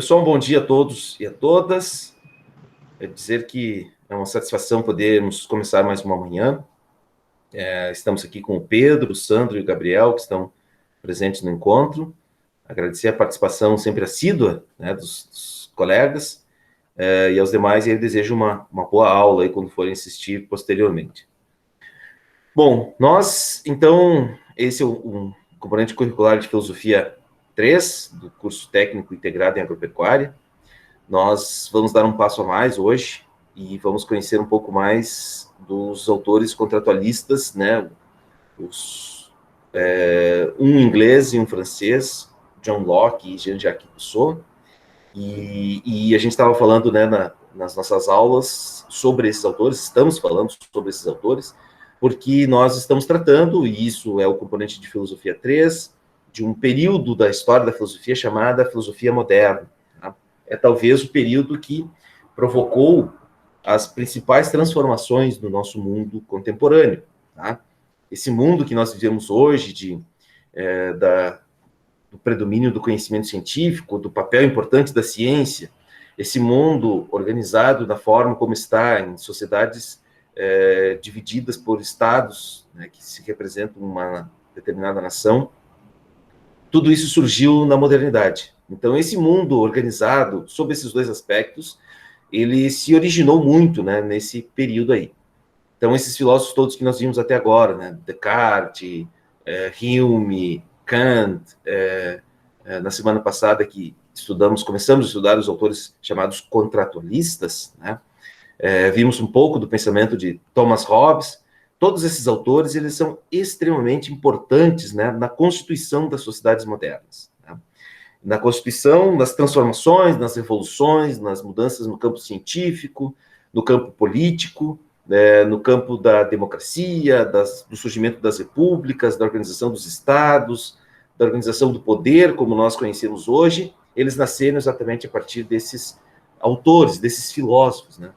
Pessoal, um bom dia a todos e a todas. É dizer que é uma satisfação podermos começar mais uma manhã. Estamos aqui com o Pedro, o Sandro e o Gabriel, que estão presentes no encontro. Agradecer a participação sempre assídua, né, dos colegas, e aos demais, e eu desejo uma boa aula aí quando forem assistir posteriormente. Bom, então, esse é um componente curricular de Filosofia 3, do curso técnico integrado em agropecuária. Nós vamos dar um passo a mais hoje e vamos conhecer um pouco mais dos autores contratualistas, né? Um inglês e um francês, John Locke e Jean-Jacques Rousseau. E a gente estava falando, né, nas nossas aulas sobre esses autores, estamos falando sobre esses autores, porque nós estamos tratando, e isso é o componente de Filosofia 3, de um período da história da filosofia chamada Filosofia Moderna. É talvez o período que provocou as principais transformações do nosso mundo contemporâneo. Tá? Esse mundo que nós vivemos hoje, do predomínio do conhecimento científico, do papel importante da ciência, esse mundo organizado da forma como está, em sociedades divididas por estados, né, que se representam uma determinada nação, tudo isso surgiu na modernidade. Então, esse mundo organizado, sob esses dois aspectos, ele se originou muito, né, nesse período aí. Então, esses filósofos todos que nós vimos até agora, né, Descartes, Hume, Kant, na semana passada que começamos a estudar os autores chamados contratualistas, né, vimos um pouco do pensamento de Thomas Hobbes. Todos esses autores, eles são extremamente importantes, né, na constituição das sociedades modernas. Né? Na constituição, nas transformações, nas revoluções, nas mudanças no campo científico, no campo político, no campo da democracia, do surgimento das repúblicas, da organização dos estados, da organização do poder, como nós conhecemos hoje. Eles nasceram exatamente a partir desses autores, desses filósofos, né?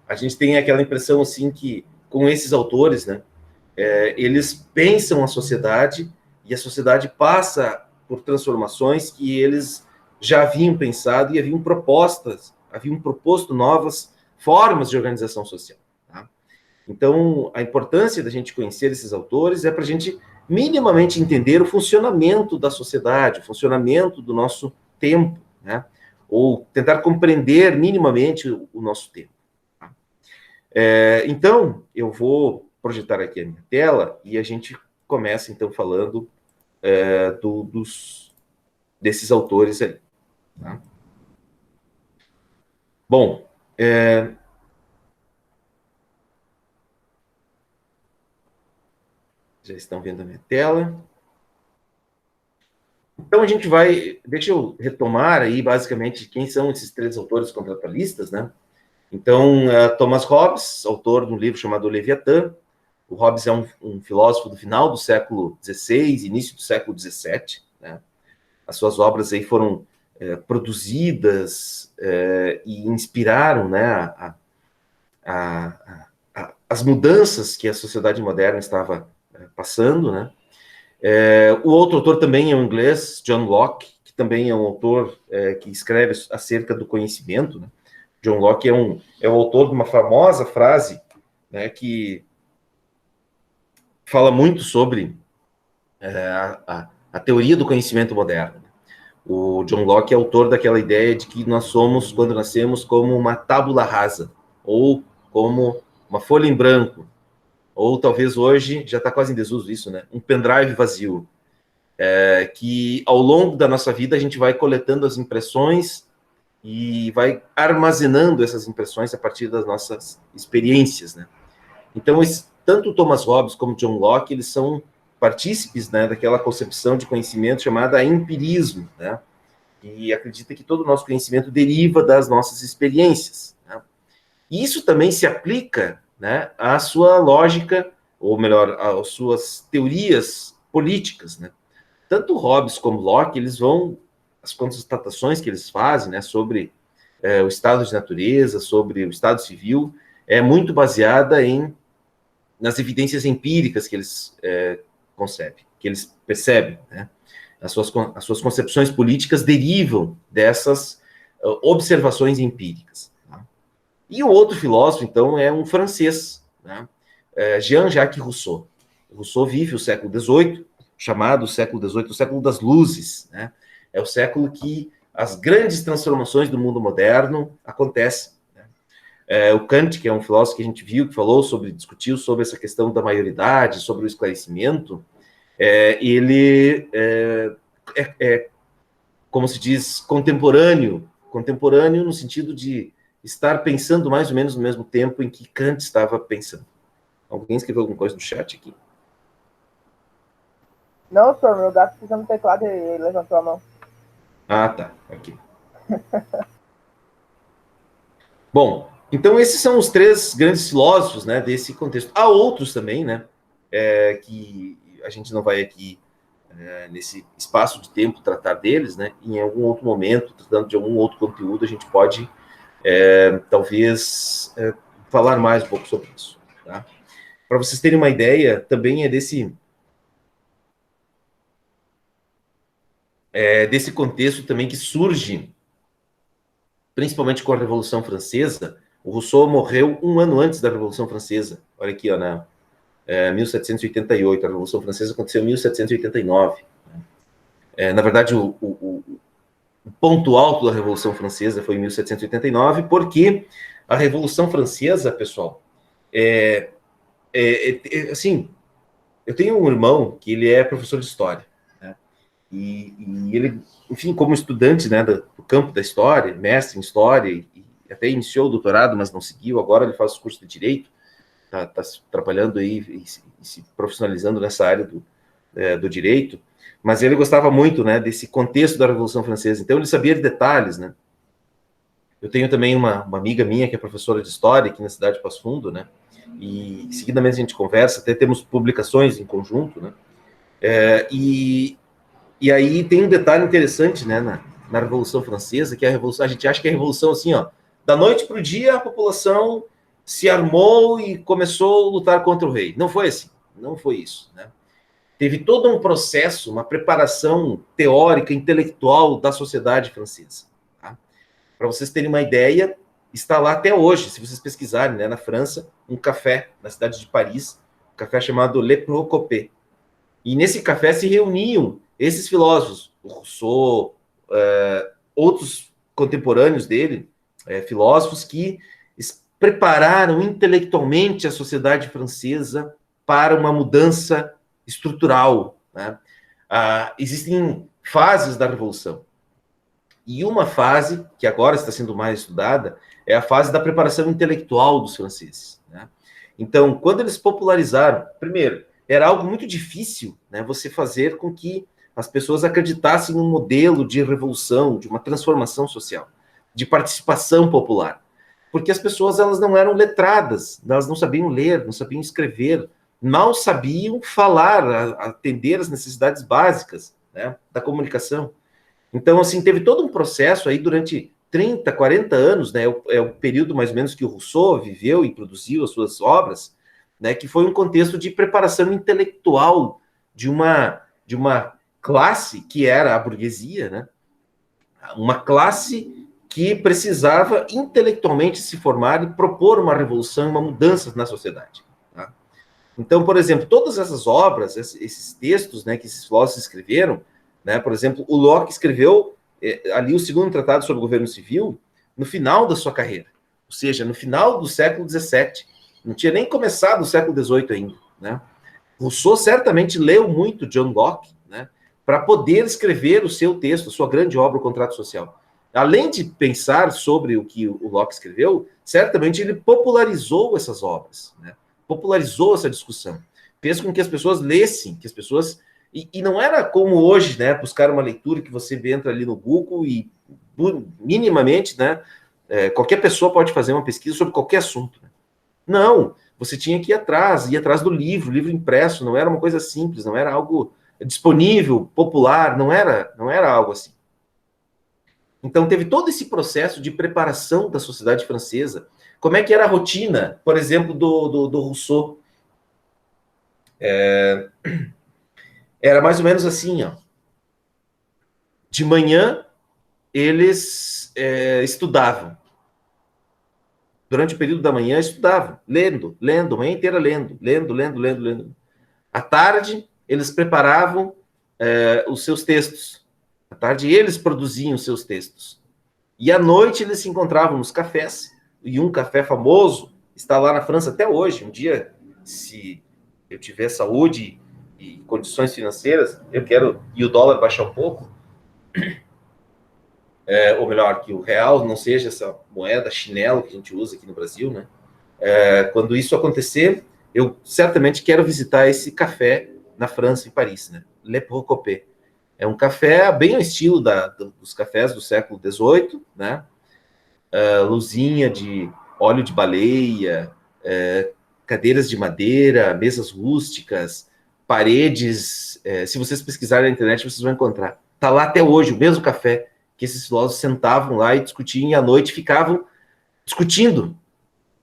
A gente tem aquela impressão, assim, que com esses autores, né, eles pensam a sociedade e a sociedade passa por transformações que eles já haviam pensado e haviam proposto novas formas de organização social. Tá? Então, a importância da gente conhecer esses autores é para a gente minimamente entender o funcionamento da sociedade, o funcionamento do nosso tempo, né? Ou tentar compreender minimamente o nosso tempo. Então, eu vou projetar aqui a minha tela e a gente começa, então, falando desses autores aí. Tá? Bom, já estão vendo a minha tela. Então, deixa eu retomar aí, basicamente, quem são esses três autores contratualistas, né? Então, Thomas Hobbes, autor de um livro chamado Leviatã. O Hobbes é um filósofo do final do século XVI, início do século XVII. Né? As suas obras aí foram produzidas e inspiraram, né, as mudanças que a sociedade moderna estava passando. Né? O outro autor também é um inglês, John Locke, que também é um autor que escreve acerca do conhecimento. Né? John Locke é o autor de uma famosa frase, né, que fala muito sobre a teoria do conhecimento moderno. O John Locke é autor daquela ideia de que nós somos, quando nascemos, como uma tábula rasa, ou como uma folha em branco, ou talvez hoje, já está quase em desuso isso, né? Um pendrive vazio, que ao longo da nossa vida a gente vai coletando as impressões e vai armazenando essas impressões a partir das nossas experiências, né? Então, tanto Thomas Hobbes como John Locke, eles são partícipes, né, daquela concepção de conhecimento chamada empirismo, né? E acredita que todo o nosso conhecimento deriva das nossas experiências. Né? E isso também se aplica, né, à sua lógica, ou melhor, às suas teorias políticas. Né? Tanto Hobbes como Locke, as constatações que eles fazem, né, sobre o estado de natureza, sobre o estado civil, é muito baseada nas evidências empíricas que eles concebem, que eles percebem. Né? As suas concepções políticas derivam dessas observações empíricas. Tá? E o outro filósofo, então, é um francês, né? Jean-Jacques Rousseau. Rousseau vive o século XVIII, chamado século XVIII, o século das luzes, né? É o século que as grandes transformações do mundo moderno acontecem. Né? O Kant, que é um filósofo que a gente viu, que discutiu sobre essa questão da maioridade, sobre o esclarecimento, ele como se diz, contemporâneo no sentido de estar pensando mais ou menos no mesmo tempo em que Kant estava pensando. Alguém escreveu alguma coisa no chat aqui? Não, senhor, meu gato precisa no teclado e ele levantou a mão. Ah, tá, aqui. Bom, então esses são os três grandes filósofos, né, desse contexto. Há outros também, né, que a gente não vai aqui, nesse espaço de tempo, tratar deles, né, em algum outro momento, tratando de algum outro conteúdo, a gente pode, talvez, falar mais um pouco sobre isso. Tá? Para vocês terem uma ideia, também desse contexto também que surge, principalmente com a Revolução Francesa. O Rousseau morreu um ano antes da Revolução Francesa. Olha aqui, ó, 1788. A Revolução Francesa aconteceu em 1789. Na verdade, o ponto alto da Revolução Francesa foi em 1789, porque a Revolução Francesa, pessoal, assim, eu tenho um irmão que ele é professor de história, né? E ele, enfim, como estudante, né, do campo da história, mestre em história, e até iniciou o doutorado, mas não seguiu, agora ele faz o curso de Direito, está trabalhando aí e se profissionalizando nessa área do direito, mas ele gostava muito, né, desse contexto da Revolução Francesa, então ele sabia de detalhes, né. Eu tenho também uma amiga minha que é professora de História aqui na cidade de Passo Fundo, né, e seguidamente a gente conversa, até temos publicações em conjunto, né, e aí tem um detalhe interessante, né, na Revolução Francesa, que a gente acha que é a Revolução assim, ó, da noite para o dia a população se armou e começou a lutar contra o rei. Não foi assim, não foi isso, né. Teve todo um processo, uma preparação teórica, intelectual da sociedade francesa. Tá? Para vocês terem uma ideia, está lá até hoje, se vocês pesquisarem, né, na França, um café, na cidade de Paris, um café chamado Le Procopé. E nesse café se reuniam esses filósofos, o Rousseau, outros contemporâneos dele, filósofos que prepararam intelectualmente a sociedade francesa para uma mudança estrutural. Né? Existem fases da Revolução. E uma fase, que agora está sendo mais estudada, é a fase da preparação intelectual dos franceses. Né? Então, quando eles popularizaram, primeiro, era algo muito difícil, né, você fazer com que as pessoas acreditassem num modelo de revolução, de uma transformação social, de participação popular. Porque as pessoas, elas não eram letradas, elas não sabiam ler, não sabiam escrever, mal sabiam falar, atender às necessidades básicas, né, da comunicação. Então, assim, teve todo um processo aí durante 30, 40 anos, né, é o período mais ou menos que o Rousseau viveu e produziu as suas obras, né, que foi um contexto de preparação intelectual de uma classe que era a burguesia, né, uma classe que precisava intelectualmente se formar e propor uma revolução, uma mudança na sociedade. Tá? Então, por exemplo, todas essas obras, esses textos, né, que esses filósofos escreveram, né, por exemplo, o Locke escreveu ali o segundo tratado sobre o governo civil no final da sua carreira, ou seja, no final do século XVII. Não tinha nem começado o século XVIII ainda. Né? Rousseau certamente leu muito John Locke, né, para poder escrever o seu texto, a sua grande obra, O Contrato Social. Além de pensar sobre o que o Locke escreveu, certamente ele popularizou essas obras, né? Popularizou essa discussão, fez com que as pessoas lessem, que as pessoas... E não era como hoje, né, buscar uma leitura que você entra ali no Google e minimamente, né, qualquer pessoa pode fazer uma pesquisa sobre qualquer assunto. Né? Não, você tinha que ir atrás do livro impresso, não era uma coisa simples, não era algo disponível, popular, não era algo assim. Então, teve todo esse processo de preparação da sociedade francesa. Como é que era a rotina, por exemplo, do Rousseau? Era mais ou menos assim, ó. De manhã, eles estudavam. Durante o período da manhã, estudavam, lendo, a manhã inteira lendo. À tarde, eles preparavam os seus textos. À tarde, eles produziam os seus textos. E à noite, eles se encontravam nos cafés, e um café famoso está lá na França até hoje. Um dia, se eu tiver saúde e condições financeiras, eu quero, e o dólar baixar um pouco, ou melhor, que o real não seja essa moeda chinelo que a gente usa aqui no Brasil, né? Quando isso acontecer, eu certamente quero visitar esse café na França, em Paris, né? Le Procopé. É um café bem ao estilo dos cafés do século XVIII, né? Luzinha de óleo de baleia, cadeiras de madeira, mesas rústicas, paredes. Se vocês pesquisarem na internet, vocês vão encontrar. Está lá até hoje, o mesmo café que esses filósofos sentavam lá e discutiam, e à noite ficavam discutindo,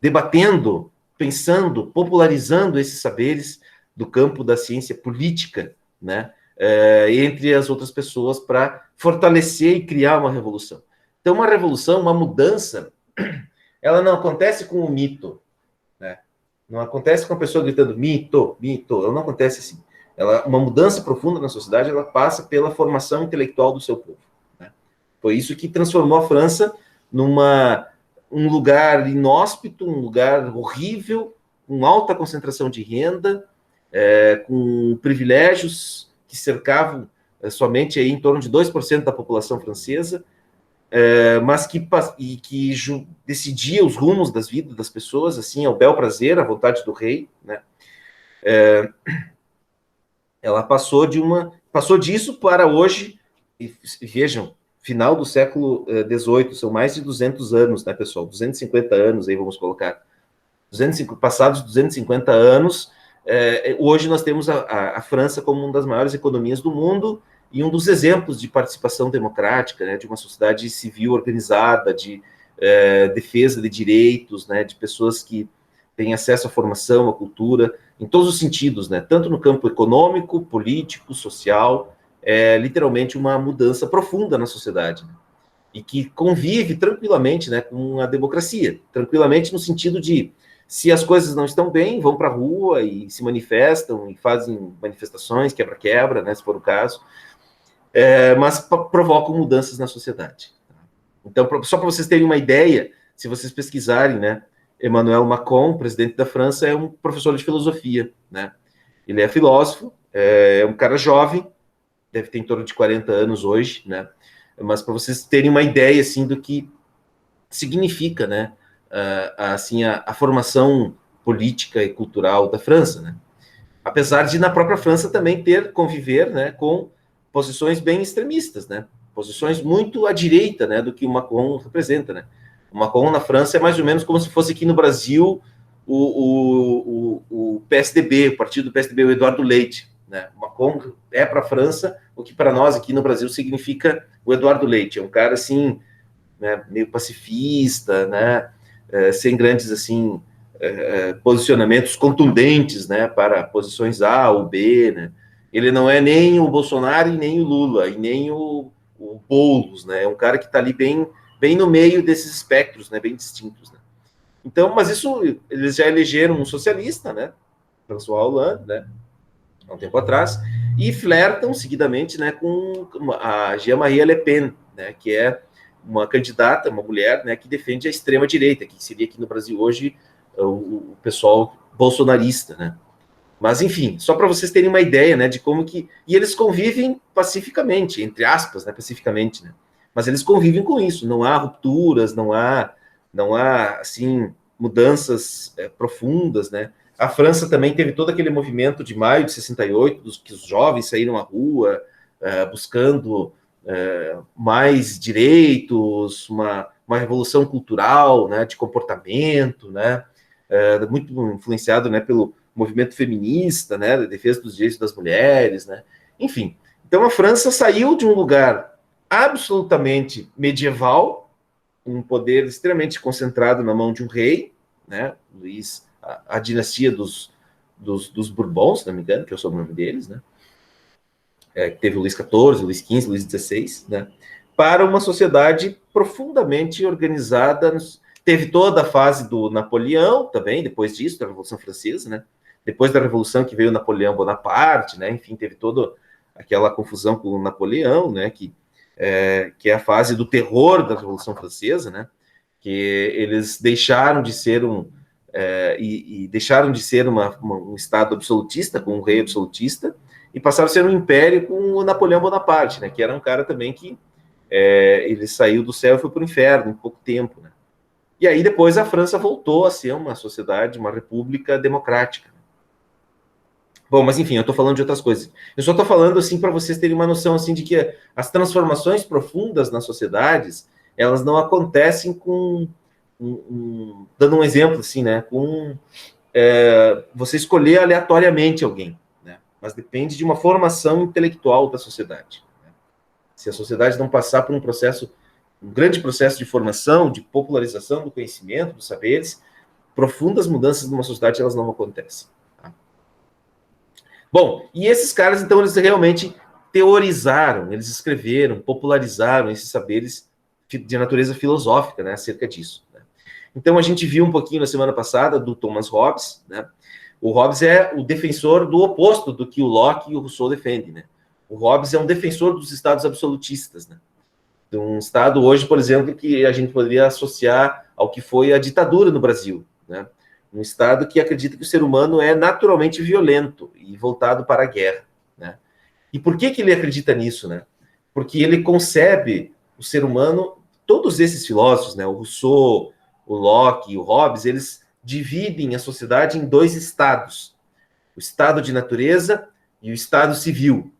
debatendo, pensando, popularizando esses saberes do campo da ciência política, né? Entre as outras pessoas, para fortalecer e criar uma revolução. Então, uma revolução, uma mudança, ela não acontece com o mito, né? Não acontece com a pessoa gritando mito, mito, ela não acontece assim. Uma mudança profunda na sociedade, ela passa pela formação intelectual do seu povo, né? Foi isso que transformou a França um lugar inóspito, um lugar horrível, com alta concentração de renda, com privilégios que cercavam somente aí em torno de 2% da população francesa, mas que decidia os rumos das vidas das pessoas, assim, ao bel prazer, à vontade do rei, né? Ela passou disso para hoje, e vejam, final do século XVIII, são mais de 200 anos, né, pessoal? 250 anos, aí vamos colocar. Passados 250 anos, hoje nós temos a França como uma das maiores economias do mundo e um dos exemplos de participação democrática, né, de uma sociedade civil organizada, de defesa de direitos, né, de pessoas que têm acesso à formação, à cultura, em todos os sentidos, né, tanto no campo econômico, político, social, literalmente uma mudança profunda na sociedade, né, e que convive tranquilamente, né, com a democracia, tranquilamente no sentido de, se as coisas não estão bem, vão para a rua e se manifestam e fazem manifestações, quebra-quebra, né, se for o caso, mas provocam mudanças na sociedade. Então, só para vocês terem uma ideia, se vocês pesquisarem, né, Emmanuel Macron, presidente da França, é um professor de filosofia, né? Ele é filósofo, é um cara jovem, deve ter em torno de 40 anos hoje, né? Mas para vocês terem uma ideia, assim, do que significa, né, assim, a formação política e cultural da França, né? Apesar de, na própria França, também conviver, né, com posições bem extremistas, né? Posições muito à direita, né, do que o Macron representa, né? O Macron na França é mais ou menos como se fosse aqui no Brasil o PSDB, o partido do PSDB, o Eduardo Leite, né? O Macron é para a França o que para nós aqui no Brasil significa o Eduardo Leite. É um cara, assim, né, meio pacifista, né, sem grandes, assim, posicionamentos contundentes, né, para posições A ou B, né. Ele não é nem o Bolsonaro e nem o Lula, e nem o Boulos, né, é um cara que está ali bem no meio desses espectros, né, bem distintos, né. Então, mas isso, eles já elegeram um socialista, né, François Hollande, né, há um tempo atrás, e flertam seguidamente, né, com a Jean-Marie Le Pen, né, que é uma candidata, uma mulher, né, que defende a extrema-direita, que seria aqui no Brasil hoje o pessoal bolsonarista, né. Mas, enfim, só para vocês terem uma ideia, né, de como que... E eles convivem pacificamente, entre aspas, né, pacificamente, né. Mas eles convivem com isso, não há rupturas, não há assim, mudanças profundas, né. A França também teve todo aquele movimento de maio de 68, que os jovens saíram à rua buscando mais direitos, uma revolução cultural, né, de comportamento, né, muito influenciado, né, pelo movimento feminista, né, da defesa dos direitos das mulheres, né, enfim. Então a França saiu de um lugar absolutamente medieval, um poder extremamente concentrado na mão de um rei, né, dinastia dos Bourbons, se não me engano, que é o sobrenome deles, né, teve o Luís XIV, o Luís XV, o Luís XVI, né, para uma sociedade profundamente organizada. Teve toda a fase do Napoleão também, depois disso, da Revolução Francesa, né, depois da Revolução que veio Napoleão Bonaparte, né, enfim, teve toda aquela confusão com o Napoleão, né, que é a fase do terror da Revolução Francesa, né, que eles deixaram de ser deixaram de ser um Estado absolutista, com um rei absolutista, e passaram a ser um império com o Napoleão Bonaparte, né, que era um cara também que ele saiu do céu e foi para o inferno em pouco tempo, né. E aí depois a França voltou a ser uma sociedade, uma república democrática. Bom, mas enfim, eu estou falando de outras coisas. Eu só estou falando assim para vocês terem uma noção assim de que as transformações profundas nas sociedades, elas não acontecem com dando um exemplo assim, né? Com você escolher aleatoriamente alguém, né? Mas depende de uma formação intelectual da sociedade. Né? Se a sociedade não passar por um grande processo de formação, de popularização do conhecimento, dos saberes, profundas mudanças numa sociedade elas não acontecem. Tá? Bom, e esses caras, então, eles realmente teorizaram, eles escreveram, popularizaram esses saberes de natureza filosófica, né, acerca disso. Né? Então, a gente viu um pouquinho na semana passada do Thomas Hobbes, né? O Hobbes é o defensor do oposto do que o Locke e o Rousseau defendem, né? O Hobbes é um defensor dos estados absolutistas, né? De um estado hoje, por exemplo, que a gente poderia associar ao que foi a ditadura no Brasil, né? Um estado que acredita que o ser humano é naturalmente violento e voltado para a guerra, né? E por que ele acredita nisso, né? Porque ele concebe o ser humano, todos esses filósofos, né, o Rousseau, o Locke e o Hobbes, eles dividem a sociedade em dois estados: o estado de natureza e o estado civil,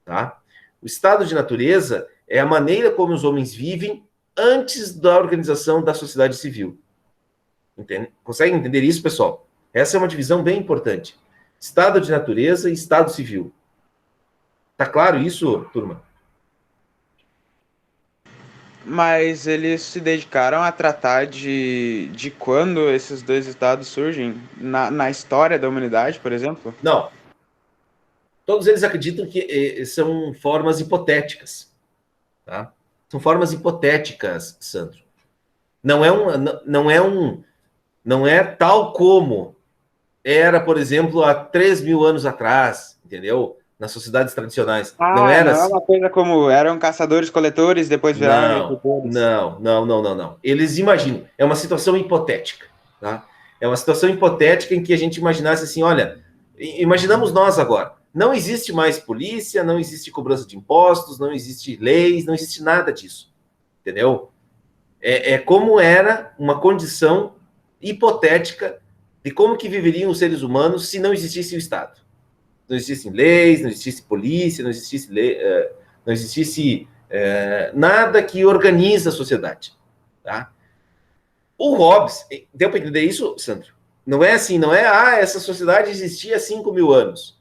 tá? O estado de natureza é a maneira como os homens vivem antes da organização da sociedade civil. Entende? Conseguem entender isso, pessoal? Essa é uma divisão bem importante. Estado de natureza e estado civil. Tá claro isso, turma? Mas eles se dedicaram a tratar de quando esses dois estados surgem na história da humanidade, por exemplo? Não. Todos eles acreditam que são formas hipotéticas. Tá? São formas hipotéticas, Sandro. Não é tal como era, por exemplo, há 3.000 anos atrás, entendeu? Nas sociedades tradicionais. Não era não é assim. uma coisa como eram caçadores-coletores, depois viraram agricultores. Não. Eles imaginam. É uma situação hipotética. Tá? É uma situação hipotética em que a gente imaginasse assim, olha, imaginamos nós agora. Não existe mais polícia, não existe cobrança de impostos, não existe leis, não existe nada disso. Entendeu? É como era uma condição hipotética de como que viveriam os seres humanos se não existisse o Estado. Não existissem leis, não existisse polícia, não existisse nada que organiza a sociedade. Tá? O Hobbes, deu para entender isso, Sandro? Não é assim, não é, essa sociedade existia há 5.000 anos.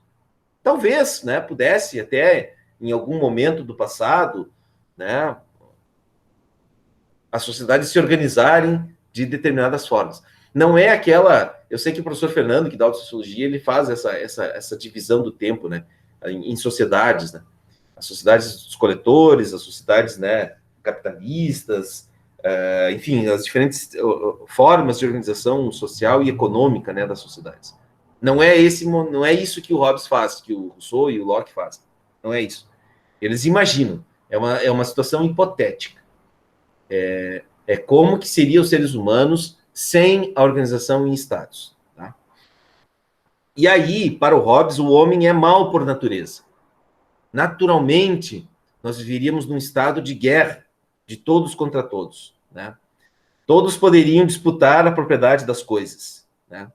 Talvez, né, pudesse até, em algum momento do passado, né, as sociedades se organizarem de determinadas formas. Não é aquela... Eu sei que o professor Fernando, que dá aula de sociologia, ele faz essa divisão do tempo, né, em sociedades, né? As sociedades dos coletores, as sociedades, né, capitalistas, enfim, as diferentes formas de organização social e econômica, né, das sociedades. Não é isso que o Hobbes faz, que o Rousseau e o Locke fazem. Não é isso. Eles imaginam. É uma situação hipotética. É como que seriam os seres humanos sem a organização em estados. Tá? E aí, para o Hobbes, o homem é mau por natureza. Naturalmente, nós viveríamos num estado de guerra, de todos contra todos. Né? Todos poderiam disputar a propriedade das coisas. Né?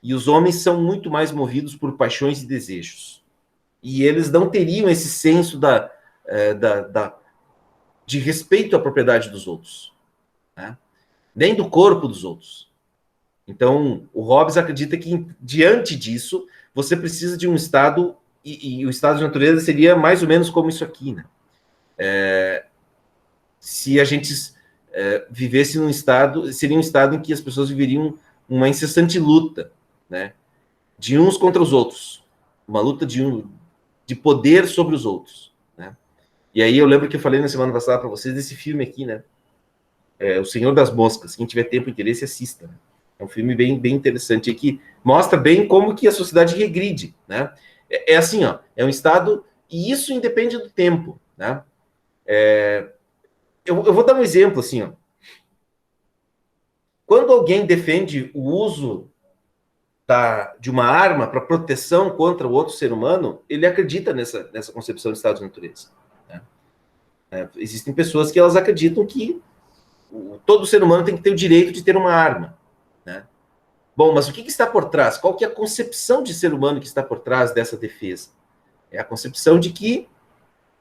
E os homens são muito mais movidos por paixões e desejos. E eles não teriam esse senso de respeito à propriedade dos outros. Né? Nem do corpo dos outros. Então, o Hobbes acredita que, diante disso, você precisa de um estado, e o estado de natureza seria mais ou menos como isso aqui, né? Se a gente vivesse num estado, seria um estado em que as pessoas viveriam uma incessante luta, né? De uns contra os outros. Uma luta de poder sobre os outros, né? E aí eu lembro que eu falei na semana passada para vocês desse filme aqui, né? O Senhor das Moscas. Quem tiver tempo e interesse, assista. É um filme bem, bem interessante que mostra bem como que a sociedade regride, né? Assim, ó, é um estado, e isso independe do tempo, né? Eu vou dar um exemplo, assim, ó. Quando alguém defende o uso de uma arma para proteção contra o outro ser humano, ele acredita nessa concepção de estado de natureza, né? Existem pessoas que elas acreditam que todo ser humano tem que ter o direito de ter uma arma, né? Bom, mas o que está por trás? Qual que é a concepção de ser humano que está por trás dessa defesa? É a concepção de que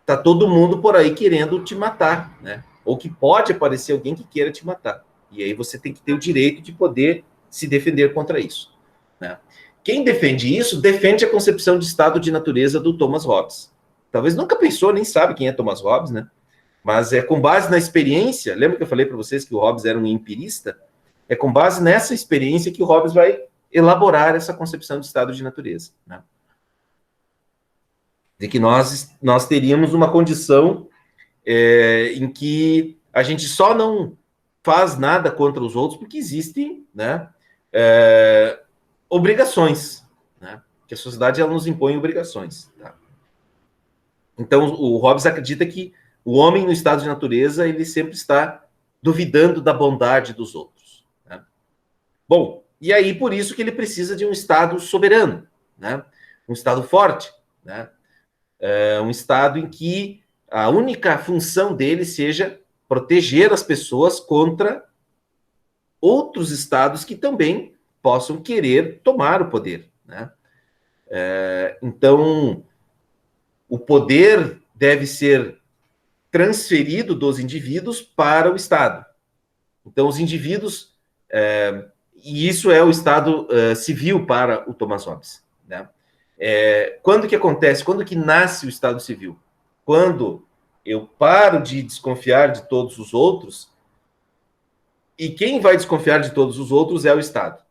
está todo mundo por aí querendo te matar, né? Ou que pode aparecer alguém que queira te matar. E aí você tem que ter o direito de poder se defender contra isso, né? Quem defende isso, defende a concepção de estado de natureza do Thomas Hobbes. Talvez nunca pensou, nem sabe quem é Thomas Hobbes, né? Mas é com base na experiência, lembra que eu falei para vocês que o Hobbes era um empirista? É com base nessa experiência que o Hobbes vai elaborar essa concepção de estado de natureza, né? De que nós teríamos uma condição em que a gente só não faz nada contra os outros porque existem, né, obrigações, né? Que a sociedade ela nos impõe obrigações, tá? Então, o Hobbes acredita que o homem no estado de natureza ele sempre está duvidando da bondade dos outros, né? Bom, e aí por isso que ele precisa de um estado soberano, né? Um estado forte, né? Um estado em que a única função dele seja proteger as pessoas contra outros estados que também possam querer tomar o poder, né? Então, o poder deve ser transferido dos indivíduos para o Estado. Então, os indivíduos, e isso é o Estado civil para o Thomas Hobbes, né? Quando que acontece? Quando que nasce o Estado civil? Quando eu paro de desconfiar de todos os outros, e quem vai desconfiar de todos os outros é o Estado.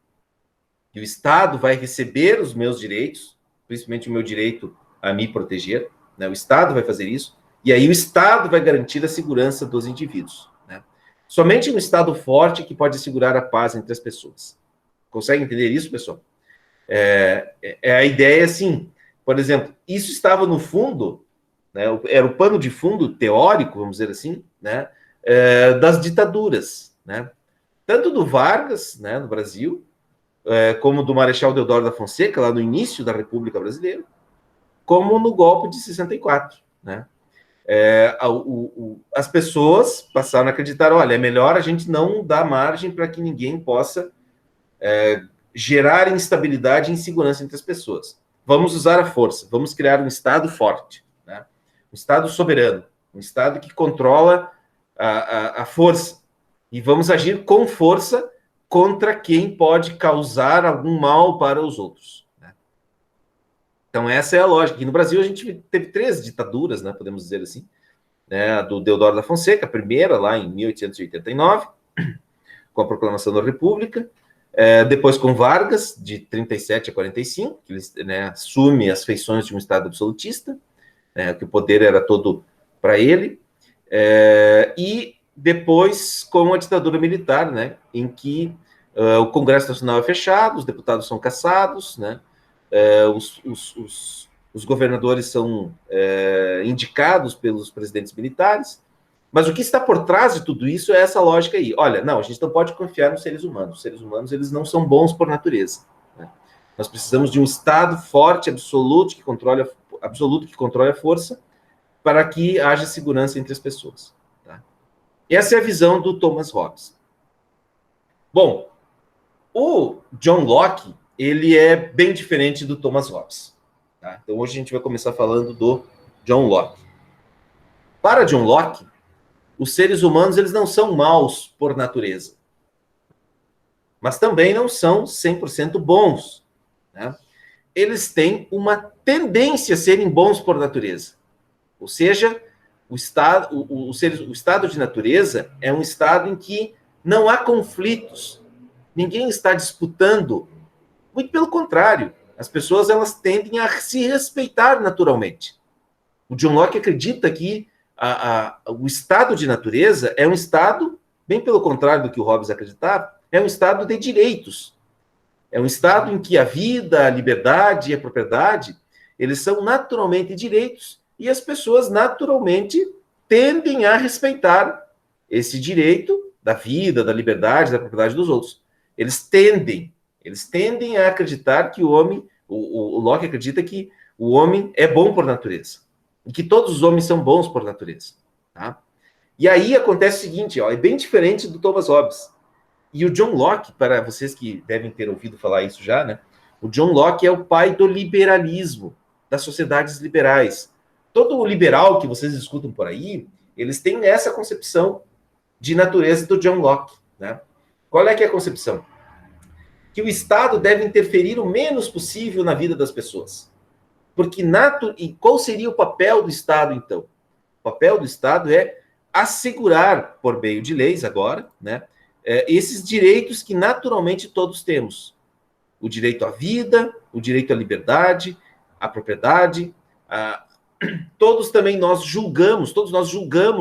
E o Estado vai receber os meus direitos, principalmente o meu direito a me proteger, né? O Estado vai fazer isso, e aí o Estado vai garantir a segurança dos indivíduos, né? Somente um Estado forte que pode assegurar a paz entre as pessoas. Consegue entender isso, pessoal? A ideia, assim, por exemplo, isso estava no fundo, né, era o pano de fundo teórico, vamos dizer assim, né, das ditaduras, né? Tanto do Vargas, né, no Brasil, como do Marechal Deodoro da Fonseca, lá no início da República Brasileira, como no golpe de 64, né? As pessoas passaram a acreditar, olha, é melhor a gente não dar margem para que ninguém possa gerar instabilidade e insegurança entre as pessoas. Vamos usar a força, vamos criar um Estado forte, né? Um Estado soberano, um Estado que controla a força, e vamos agir com força contra quem pode causar algum mal para os outros, né? Então, essa é a lógica. E no Brasil, a gente teve 3 ditaduras, né, podemos dizer assim, né, a do Deodoro da Fonseca, a primeira, lá em 1889, com a proclamação da República, depois com Vargas, de 37 a 45, que ele, né, assume as feições de um Estado absolutista, que o poder era todo para ele, e depois com a ditadura militar, né, em que o Congresso Nacional é fechado, os deputados são cassados, né, os governadores são indicados pelos presidentes militares. Mas o que está por trás de tudo isso é essa lógica aí. Olha, não, a gente não pode confiar nos seres humanos. Os seres humanos, eles não são bons por natureza, né? Nós precisamos de um Estado forte, absoluto, que controle a força, para que haja segurança entre as pessoas, tá? Essa é a visão do Thomas Hobbes. Bom, o John Locke, ele é bem diferente do Thomas Hobbes, tá? Então, hoje a gente vai começar falando do John Locke. Para John Locke, os seres humanos, eles não são maus por natureza, mas também não são 100% bons, né? Eles têm uma tendência a serem bons por natureza. Ou seja, o estado de natureza é um estado em que não há conflitos. Ninguém está disputando. Muito pelo contrário. As pessoas, elas tendem a se respeitar naturalmente. O John Locke acredita que o estado de natureza é um estado, bem pelo contrário do que o Hobbes acreditava, é um estado de direitos. É um estado em que a vida, a liberdade e a propriedade, eles são naturalmente direitos e as pessoas naturalmente tendem a respeitar esse direito da vida, da liberdade, da propriedade dos outros. Eles tendem a acreditar que o homem, o Locke acredita que o homem é bom por natureza e que todos os homens são bons por natureza. Tá? E aí acontece o seguinte, ó, é bem diferente do Thomas Hobbes. E o John Locke, para vocês que devem ter ouvido falar isso já, né? O John Locke é o pai do liberalismo, das sociedades liberais. Todo o liberal que vocês escutam por aí, eles têm essa concepção de natureza do John Locke. Né? Qual é que é a concepção? Que o Estado deve interferir o menos possível na vida das pessoas. Porque e qual seria o papel do Estado, então? O papel do Estado é assegurar, por meio de leis agora, né, esses direitos que naturalmente todos temos. O direito à vida, o direito à liberdade, à propriedade. Todos nós julgamos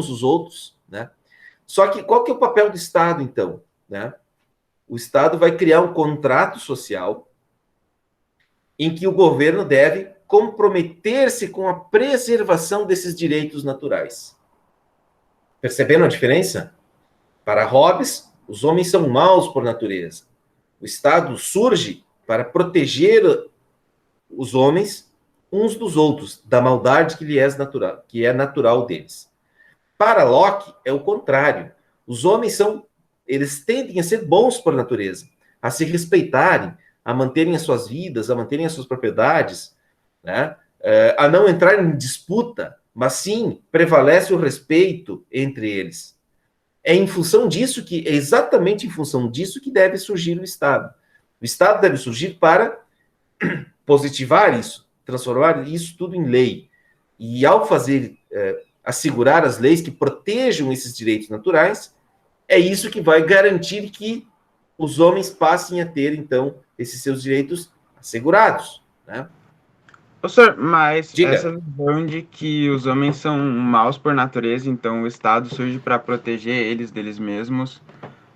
os outros. Né? Só que qual que é o papel do Estado, então? Né? O Estado vai criar um contrato social em que o governo deve comprometer-se com a preservação desses direitos naturais. Perceberam a diferença? Para Hobbes, os homens são maus por natureza. O Estado surge para proteger os homens uns dos outros, da maldade que é natural deles. Para Locke, é o contrário. Os homens eles tendem a ser bons por natureza, a se respeitarem, a manterem as suas vidas, a manterem as suas propriedades, né? A não entrar em disputa, mas sim prevalece o respeito entre eles. É exatamente em função disso que deve surgir o Estado. O Estado deve surgir para positivar isso, transformar isso tudo em lei. E ao assegurar as leis que protejam esses direitos naturais, é isso que vai garantir que os homens passem a ter, então, esses seus direitos assegurados. Né? Senhor, mas Diga. essa visão de que os homens são maus por natureza, então o Estado surge para proteger eles deles mesmos,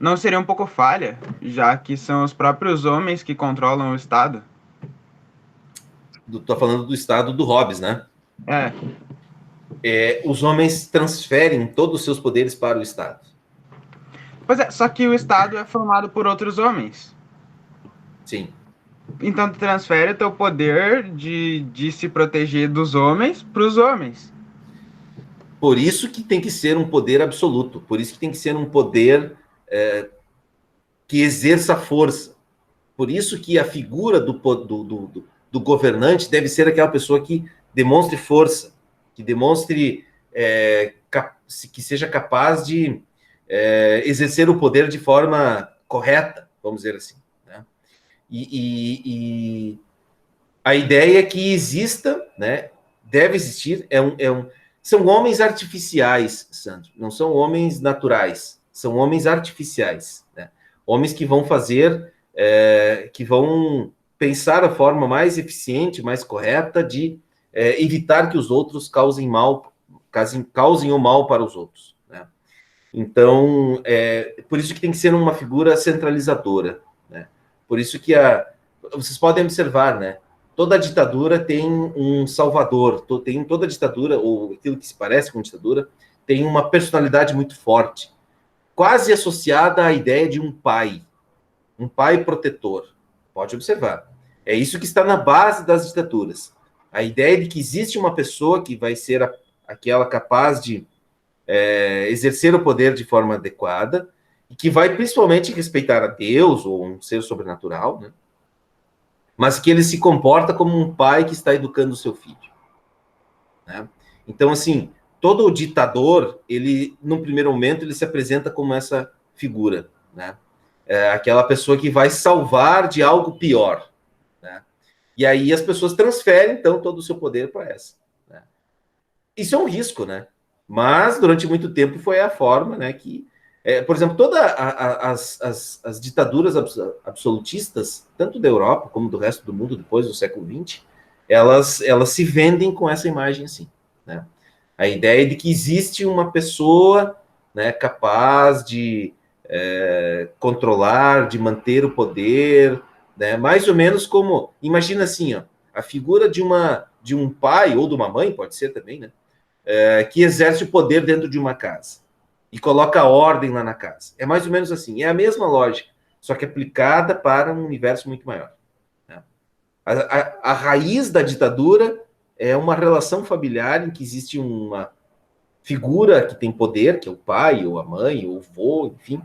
não seria um pouco falha, já que são os próprios homens que controlam o Estado? Estou falando do Estado do Hobbes, né? Os homens transferem todos os seus poderes para o Estado. Pois é, só que o Estado é formado por outros homens. Sim. Então tu transfere o teu poder de se proteger dos homens para os homens. Por isso que tem que ser um poder absoluto. Por isso que tem que ser um poder que exerça força. Por isso que a figura do governante deve ser aquela pessoa que demonstre força, que demonstre que seja capaz de exercer o poder de forma correta, vamos dizer assim. Né? E a ideia é que exista, né, deve existir, são homens artificiais, Sandro, não são homens naturais, são homens artificiais. Né? Homens que vão que vão pensar a forma mais eficiente, mais correta de evitar que os outros causem o mal para os outros. Né? Então, por isso que tem que ser uma figura centralizadora. Né? Por isso que vocês podem observar, né? Toda ditadura tem um salvador, toda ditadura, ou aquilo que se parece com ditadura, tem uma personalidade muito forte, quase associada à ideia de um pai protetor. Pode observar. É isso que está na base das ditaduras. A ideia de que existe uma pessoa que vai ser aquela capaz de exercer o poder de forma adequada, e que vai principalmente respeitar a Deus, ou um ser sobrenatural, né? Mas que ele se comporta como um pai que está educando o seu filho. Né? Então, assim, todo ditador, num primeiro momento, ele se apresenta como essa figura, né? Aquela pessoa que vai salvar de algo pior. Né? E aí as pessoas transferem, então, todo o seu poder para essa. Né? Isso é um risco, né? Mas, durante muito tempo, foi a forma, né, que Por exemplo, todas as ditaduras absolutistas, tanto da Europa como do resto do mundo depois do século XX, elas se vendem com essa imagem assim, né? A ideia de que existe uma pessoa, né, capaz de controlar, de manter o poder, né? Mais ou menos como, imagina assim, ó, a figura de um pai ou de uma mãe, pode ser também, né? Que exerce o poder dentro de uma casa e coloca ordem lá na casa. É mais ou menos assim, é a mesma lógica, só que aplicada para um universo muito maior, né? A raiz da ditadura é uma relação familiar em que existe uma figura que tem poder, que é o pai, ou a mãe, ou o vô, enfim,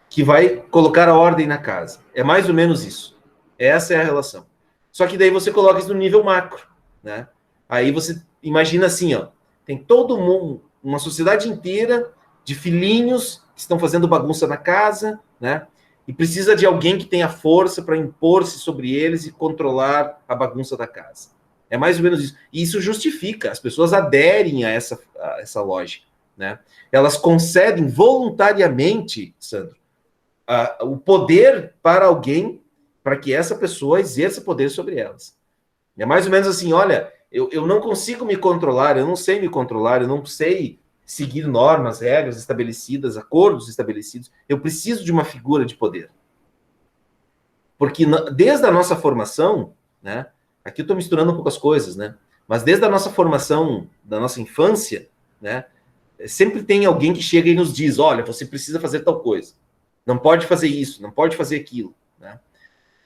que vai colocar a ordem na casa. É mais ou menos isso. Essa é a relação. Só que daí você coloca isso no nível macro, né? Aí você imagina assim, ó, tem todo mundo, uma sociedade inteira de filhinhos que estão fazendo bagunça na casa, né? E precisa de alguém que tenha força para impor-se sobre eles e controlar a bagunça da casa. É mais ou menos isso. E isso justifica, as pessoas aderem a essa lógica, né? Elas concedem voluntariamente, Sandro, o poder para alguém, para que essa pessoa exerça poder sobre elas. É mais ou menos assim, olha, eu não consigo me controlar, eu não sei me controlar, eu não sei seguir normas, regras estabelecidas, acordos estabelecidos, eu preciso de uma figura de poder. Porque desde a nossa formação, né, aqui eu estou misturando um pouco as coisas, né, mas desde a nossa formação, da nossa infância, né, sempre tem alguém que chega e nos diz, olha, você precisa fazer tal coisa, não pode fazer isso, não pode fazer aquilo, né.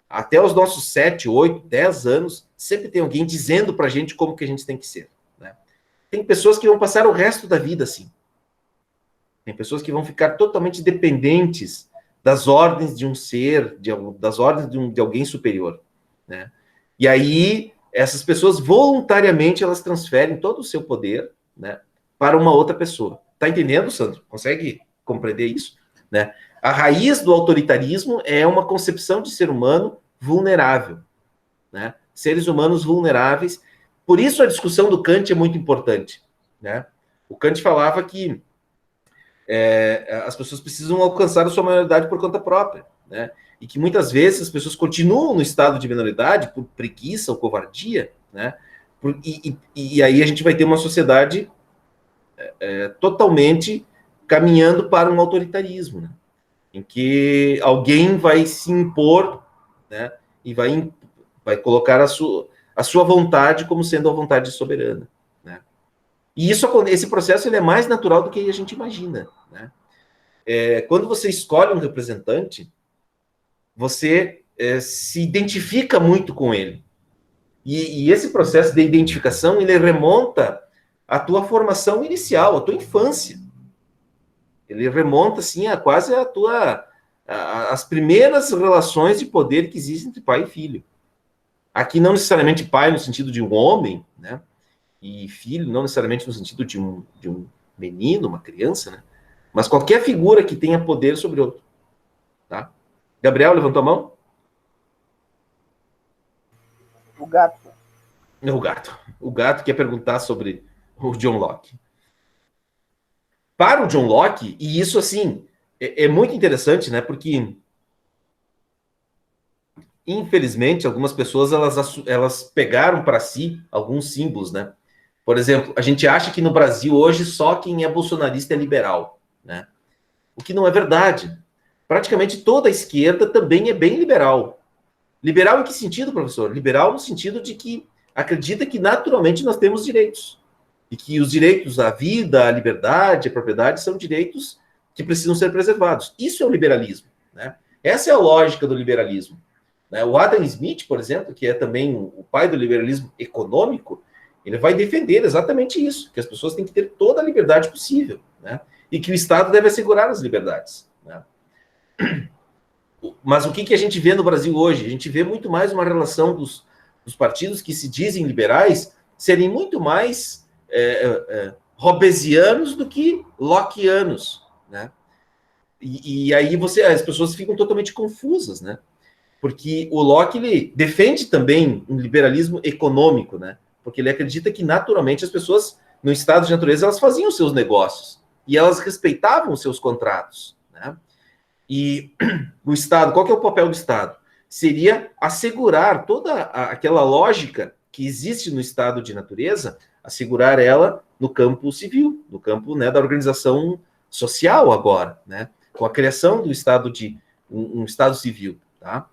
Até os nossos 7, 8, 10 anos, sempre tem alguém dizendo para a gente como que a gente tem que ser, né. Tem pessoas que vão passar o resto da vida assim. Tem pessoas que vão ficar totalmente dependentes das ordens de um ser, das ordens de alguém superior, né. E aí, essas pessoas, voluntariamente, elas transferem todo o seu poder, né, para uma outra pessoa. Tá entendendo, Sandro? Consegue compreender isso? Né? A raiz do autoritarismo é uma concepção de ser humano vulnerável, né? Seres humanos vulneráveis. Por isso a discussão do Kant é muito importante, né? O Kant falava que as pessoas precisam alcançar a sua maioridade por conta própria, né? E que muitas vezes as pessoas continuam no estado de minoridade por preguiça ou covardia, né? E aí a gente vai ter uma sociedade totalmente caminhando para um autoritarismo, né? Em que alguém vai se impor, né? E vai colocar a sua vontade como sendo a vontade soberana, né? E esse processo ele é mais natural do que a gente imagina, né? Quando você escolhe um representante, você se identifica muito com ele. E esse processo de identificação, ele remonta à tua formação inicial, à tua infância. Ele remonta, assim, quase as primeiras relações de poder que existem entre pai e filho. Aqui não necessariamente pai no sentido de um homem, né? E filho não necessariamente no sentido de um menino, uma criança, né? Mas qualquer figura que tenha poder sobre outro, tá? Gabriel, levantou a mão? O gato. O gato quer perguntar sobre o John Locke. Para o John Locke, e isso, assim, é muito interessante, né? Porque, infelizmente, algumas pessoas, elas pegaram para si alguns símbolos, né? Por exemplo, a gente acha que no Brasil hoje só quem é bolsonarista é liberal, né? O que não é verdade. Praticamente toda a esquerda também é bem liberal. Liberal em que sentido, professor? Liberal no sentido de que acredita que naturalmente nós temos direitos. E que os direitos à vida, à liberdade, à propriedade são direitos que precisam ser preservados. Isso é o liberalismo, né? Essa é a lógica do liberalismo, né? O Adam Smith, por exemplo, que é também o pai do liberalismo econômico, ele vai defender exatamente isso, que as pessoas têm que ter toda a liberdade possível, né? E que o Estado deve assegurar as liberdades, né? Mas o que a gente vê no Brasil hoje? A gente vê muito mais uma relação dos partidos que se dizem liberais serem muito mais hobbesianos do que lockeanos, né? E aí as pessoas ficam totalmente confusas, né? Porque o Locke, ele defende também um liberalismo econômico, né? Porque ele acredita que naturalmente as pessoas, no estado de natureza, elas faziam seus negócios e elas respeitavam os seus contratos, né? E o Estado, qual que é o papel do Estado? Seria assegurar toda aquela lógica que existe no estado de natureza, assegurar ela no campo civil, no campo, né, da organização social agora, né? Com a criação do estado de um estado civil, tá?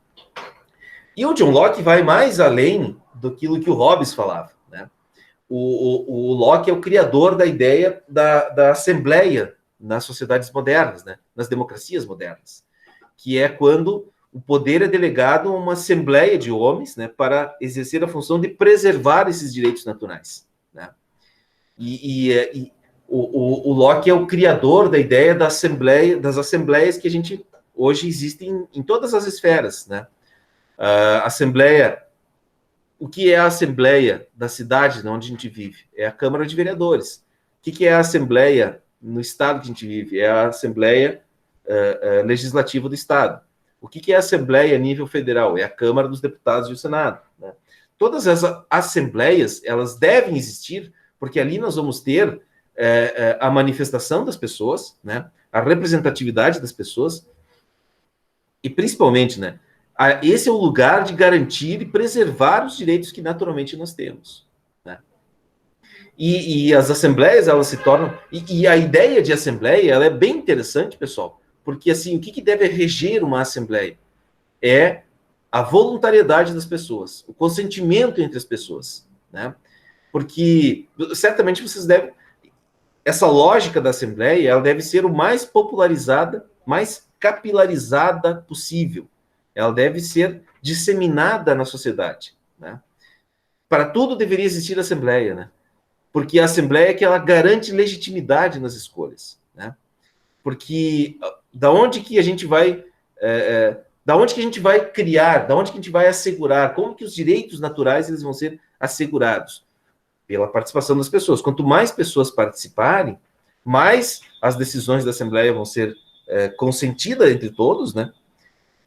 E o John Locke vai mais além daquilo que o Hobbes falava, né? O Locke é o criador da ideia da assembleia nas sociedades modernas, né? Nas democracias modernas, que é quando o poder é delegado a uma assembleia de homens, né, para exercer a função de preservar esses direitos naturais, né? O Locke é o criador da ideia da assembleia, das assembleias que a gente hoje existem em todas as esferas, né? A assembleia, o que é a assembleia da cidade onde a gente vive? É a Câmara de Vereadores. O que é a assembleia no estado que a gente vive? É a Assembleia Legislativa do Estado. O que é a Assembleia a nível federal? É a Câmara dos Deputados e o Senado, né? Todas essas assembleias, elas devem existir, porque ali nós vamos ter a manifestação das pessoas, né? A representatividade das pessoas, e principalmente, né, esse é o lugar de garantir e preservar os direitos que naturalmente nós temos, né? E as assembleias, elas se tornam... E a ideia de assembleia, ela é bem interessante, pessoal, porque, assim, o que deve reger uma assembleia? É a voluntariedade das pessoas, o consentimento entre as pessoas, né? Porque, certamente, vocês devem... Essa lógica da assembleia, ela deve ser o mais popularizada, mais capilarizada possível. Ela deve ser disseminada na sociedade, né? Para tudo deveria existir assembleia, né? Porque a assembleia é que ela garante legitimidade nas escolhas, né? Porque da onde que a gente vai da onde que a gente vai criar, da onde que a gente vai assegurar, como que os direitos naturais eles vão ser assegurados? Pela participação das pessoas. Quanto mais pessoas participarem, mais as decisões da Assembleia vão ser consentidas entre todos, né?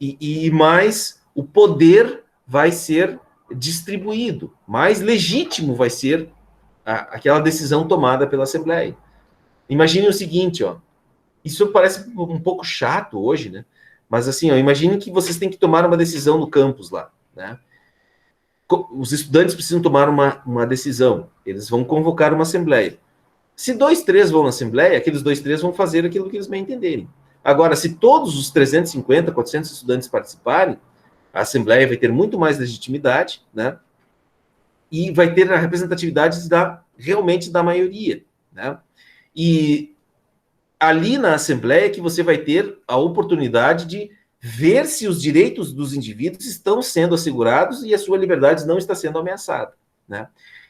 E mais o poder vai ser distribuído, mais legítimo vai ser aquela decisão tomada pela Assembleia. Imagine o seguinte, ó, isso parece um pouco chato hoje, né? Mas assim, ó, imagine que vocês têm que tomar uma decisão no campus lá, né? Os estudantes precisam tomar uma decisão, eles vão convocar uma assembleia. Se 2, 3 vão na assembleia, aqueles 2, 3 vão fazer aquilo que eles bem entenderem. Agora, se todos os 350, 400 estudantes participarem, a assembleia vai ter muito mais legitimidade, né? E vai ter a representatividade realmente da maioria, né? E ali na assembleia que você vai ter a oportunidade de ver se os direitos dos indivíduos estão sendo assegurados e a sua liberdade não está sendo ameaçada, né?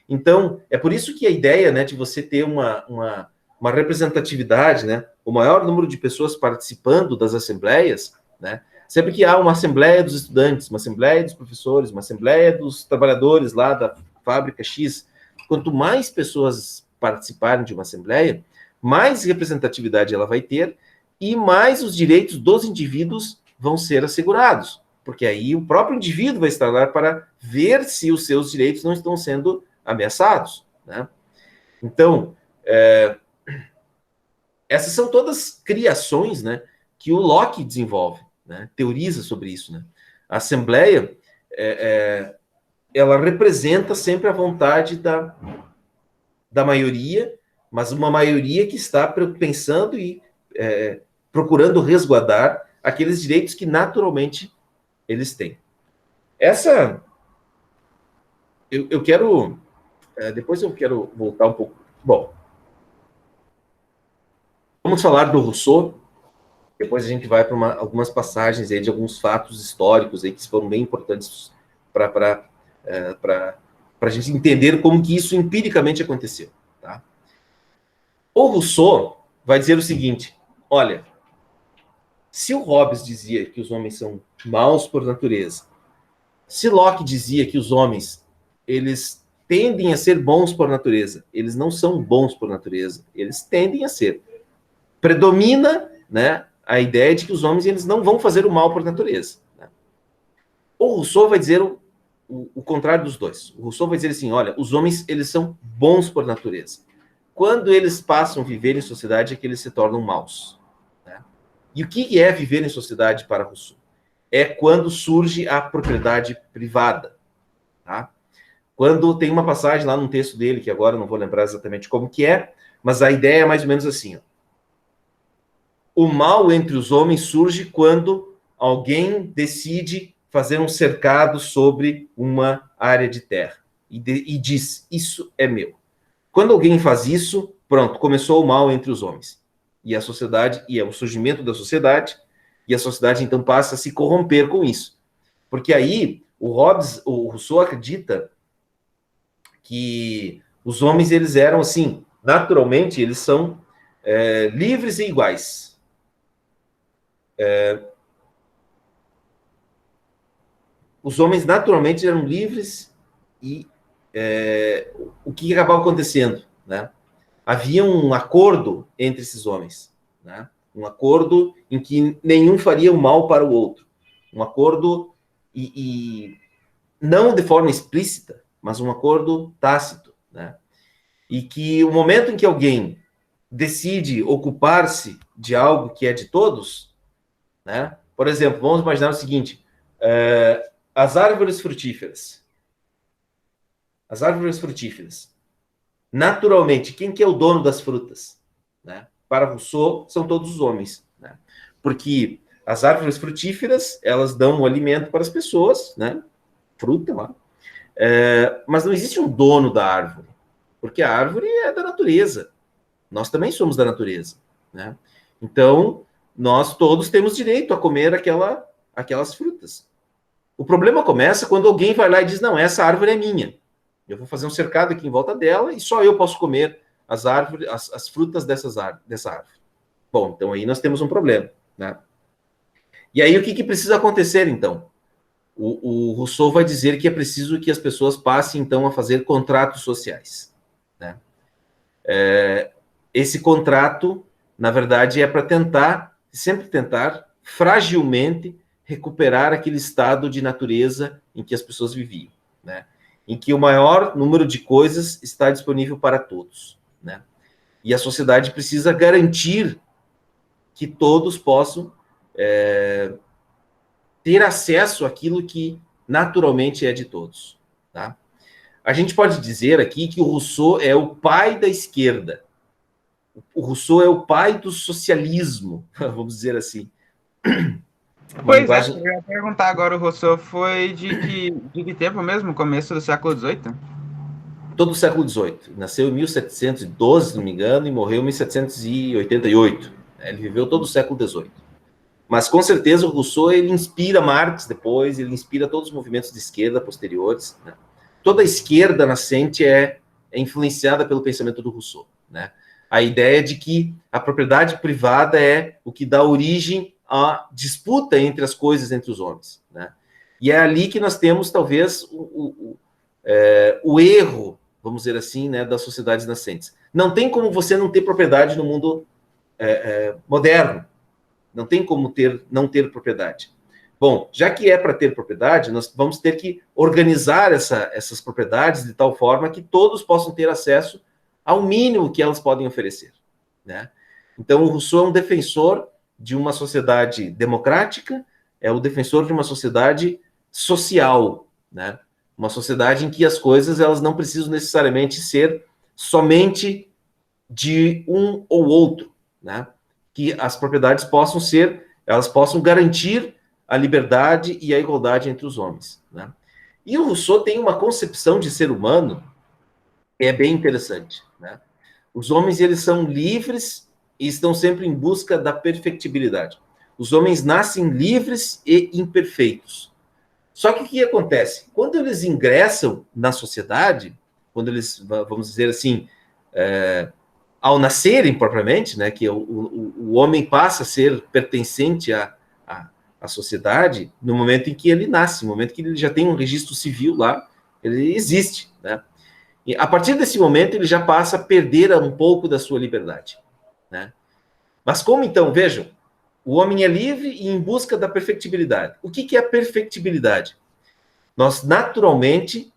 Então, é por isso que a ideia, né, de você ter uma representatividade, né, o maior número de pessoas participando das assembleias, né, sempre que há uma assembleia dos estudantes, uma assembleia dos professores, uma assembleia dos trabalhadores lá da fábrica X, quanto mais pessoas participarem de uma assembleia, mais representatividade ela vai ter e mais os direitos dos indivíduos vão ser assegurados, porque aí o próprio indivíduo vai estar lá para ver se os seus direitos não estão sendo ameaçados, né? Então, essas são todas criações, né, que o Locke desenvolve, né, teoriza sobre isso, né? A Assembleia, ela representa sempre a vontade da maioria, mas uma maioria que está pensando e procurando resguardar aqueles direitos que naturalmente eles têm. Eu quero... depois eu quero voltar um pouco. Bom, vamos falar do Rousseau, depois a gente vai para algumas passagens aí de alguns fatos históricos aí que foram bem importantes para a gente entender como que isso empiricamente aconteceu, tá? O Rousseau vai dizer o seguinte, olha, se o Hobbes dizia que os homens são maus por natureza, se Locke dizia que os homens, eles tendem a ser bons por natureza, eles não são bons por natureza, eles tendem a ser. Predomina, né, a ideia de que os homens eles não vão fazer o mal por natureza, né? O Rousseau vai dizer o contrário dos dois. O Rousseau vai dizer assim, olha, os homens eles são bons por natureza. Quando eles passam a viver em sociedade é que eles se tornam maus, né? E o que é viver em sociedade para Rousseau? É quando surge a propriedade privada. Tá? Quando tem uma passagem lá num texto dele, que agora não vou lembrar exatamente como que é, mas a ideia é mais ou menos assim. Ó. O mal entre os homens surge quando alguém decide fazer um cercado sobre uma área de terra e diz, isso é meu. Quando alguém faz isso, pronto, começou o mal entre os homens. E a sociedade, e é o surgimento da sociedade, e a sociedade então passa a se corromper com isso. Porque aí o Rousseau acredita que os homens, eles eram assim, naturalmente, eles são livres e iguais. Os homens naturalmente eram livres e o que acabava acontecendo, né? Havia um acordo entre esses homens, né? Um acordo em que nenhum faria o mal para o outro. Um acordo, e não de forma explícita, mas um acordo tácito, né? E que o momento em que alguém decide ocupar-se de algo que é de todos, né? Por exemplo, vamos imaginar o seguinte, as árvores frutíferas. As árvores frutíferas. Naturalmente, quem que é o dono das frutas? Né? Para Rousseau, são todos os homens. Né? Porque as árvores frutíferas, elas dão o alimento para as pessoas, né? Fruta lá. Mas não existe um dono da árvore, porque a árvore é da natureza. Nós também somos da natureza. Né? Então, nós todos temos direito a comer aquelas frutas. O problema começa quando alguém vai lá e diz, não, essa árvore é minha. Eu vou fazer um cercado aqui em volta dela e só eu posso comer as frutas dessa árvore. Bom, então aí nós temos um problema. Né? E aí o que precisa acontecer, então? O Rousseau vai dizer que é preciso que as pessoas passem, então, a fazer contratos sociais. Né? Esse contrato, na verdade, é para sempre tentar, fragilmente, recuperar aquele estado de natureza em que as pessoas viviam, né? Em que o maior número de coisas está disponível para todos, né? E a sociedade precisa garantir que todos possam ter acesso àquilo que naturalmente é de todos, tá? A gente pode dizer aqui que o Rousseau é o pai da esquerda. O Rousseau é o pai do socialismo, vamos dizer assim. Pois linguagem... eu ia perguntar agora, o Rousseau foi de que tempo mesmo? Começo do século XVIII? Todo o século XVIII. Nasceu em 1712, se não me engano, e morreu em 1788. Ele viveu todo o século XVIII. Mas, com certeza, o Rousseau, ele inspira Marx depois, ele inspira todos os movimentos de esquerda posteriores. Né? Toda a esquerda nascente é influenciada pelo pensamento do Rousseau. Né? A ideia de que a propriedade privada é o que dá origem à disputa entre as coisas, entre os homens. Né? E é ali que nós temos, talvez, o erro, vamos dizer assim, né, das sociedades nascentes. Não tem como você não ter propriedade no mundo moderno. Não tem como não ter propriedade. Bom, já que é para ter propriedade, nós vamos ter que organizar essas propriedades de tal forma que todos possam ter acesso ao mínimo que elas podem oferecer. Né? Então, o Rousseau é um defensor de uma sociedade democrática, é o defensor de uma sociedade social, né? Uma sociedade em que as coisas elas não precisam necessariamente ser somente de um ou outro, né? Que as propriedades elas possam garantir a liberdade e a igualdade entre os homens. Né? E o Rousseau tem uma concepção de ser humano que é bem interessante. Né? Os homens, eles são livres e estão sempre em busca da perfectibilidade. Os homens nascem livres e imperfeitos. Só que o que acontece? Quando eles ingressam na sociedade, quando eles, vamos dizer assim, ao nascerem propriamente, né, que o homem passa a ser pertencente à sociedade no momento em que ele nasce, no momento que ele já tem um registro civil lá, ele existe, né? E a partir desse momento ele já passa a perder um pouco da sua liberdade, né? Mas como então, vejam, o homem é livre e em busca da perfectibilidade. O que é a perfectibilidade? Nós naturalmente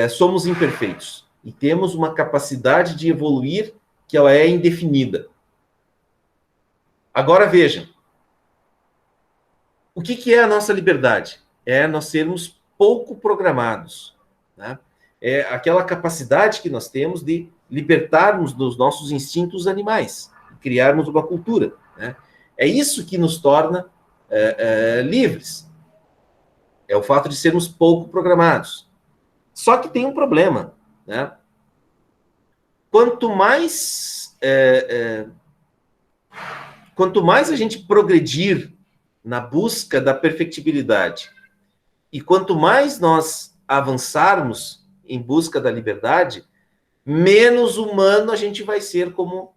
somos imperfeitos e temos uma capacidade de evoluir que ela é indefinida. Agora vejam, O que é a nossa liberdade? É nós sermos pouco programados, né? É aquela capacidade que nós temos de libertarmos dos nossos instintos animais, criarmos uma cultura, né? É isso que nos torna livres. É o fato de sermos pouco programados. Só que tem um problema, né? Quanto mais a gente progredir na busca da perfectibilidade e quanto mais nós avançarmos em busca da liberdade, menos humano a gente vai ser como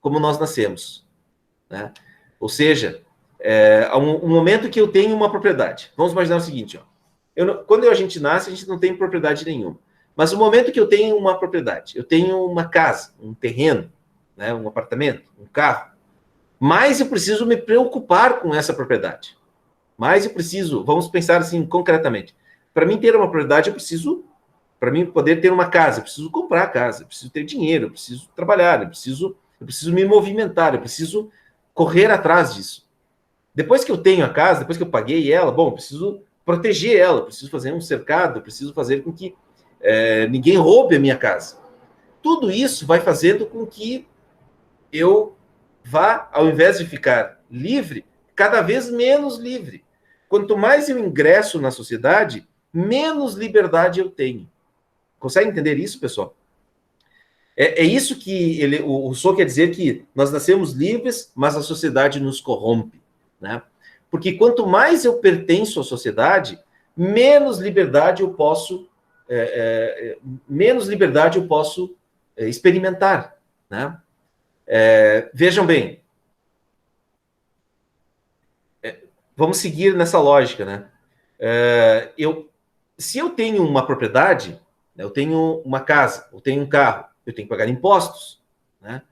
nós nascemos, né? Ou seja, um momento que eu tenho uma propriedade. Vamos imaginar o seguinte, ó. Quando a gente nasce, a gente não tem propriedade nenhuma. Mas o momento que eu tenho uma propriedade, eu tenho uma casa, um terreno, né, um apartamento, um carro, mais eu preciso me preocupar com essa propriedade. Mais eu preciso, vamos pensar assim concretamente. Para mim ter uma propriedade, para mim poder ter uma casa, eu preciso comprar a casa, eu preciso ter dinheiro, eu preciso trabalhar, eu preciso me movimentar, eu preciso correr atrás disso. Depois que eu tenho a casa, depois que eu paguei ela, bom, eu preciso proteger ela, eu preciso fazer um cercado, eu preciso fazer com que ninguém roube a minha casa. Tudo isso vai fazendo com que eu vá, ao invés de ficar livre, cada vez menos livre. Quanto mais eu ingresso na sociedade, menos liberdade eu tenho. Consegue entender isso, pessoal? É isso que o Rousseau quer dizer, que nós nascemos livres, mas a sociedade nos corrompe, né? Porque quanto mais eu pertenço à sociedade, menos liberdade eu posso experimentar, né? Vejam bem, vamos seguir nessa lógica, né? Se eu tenho uma propriedade, eu tenho uma casa, eu tenho um carro, eu tenho que pagar impostos, né?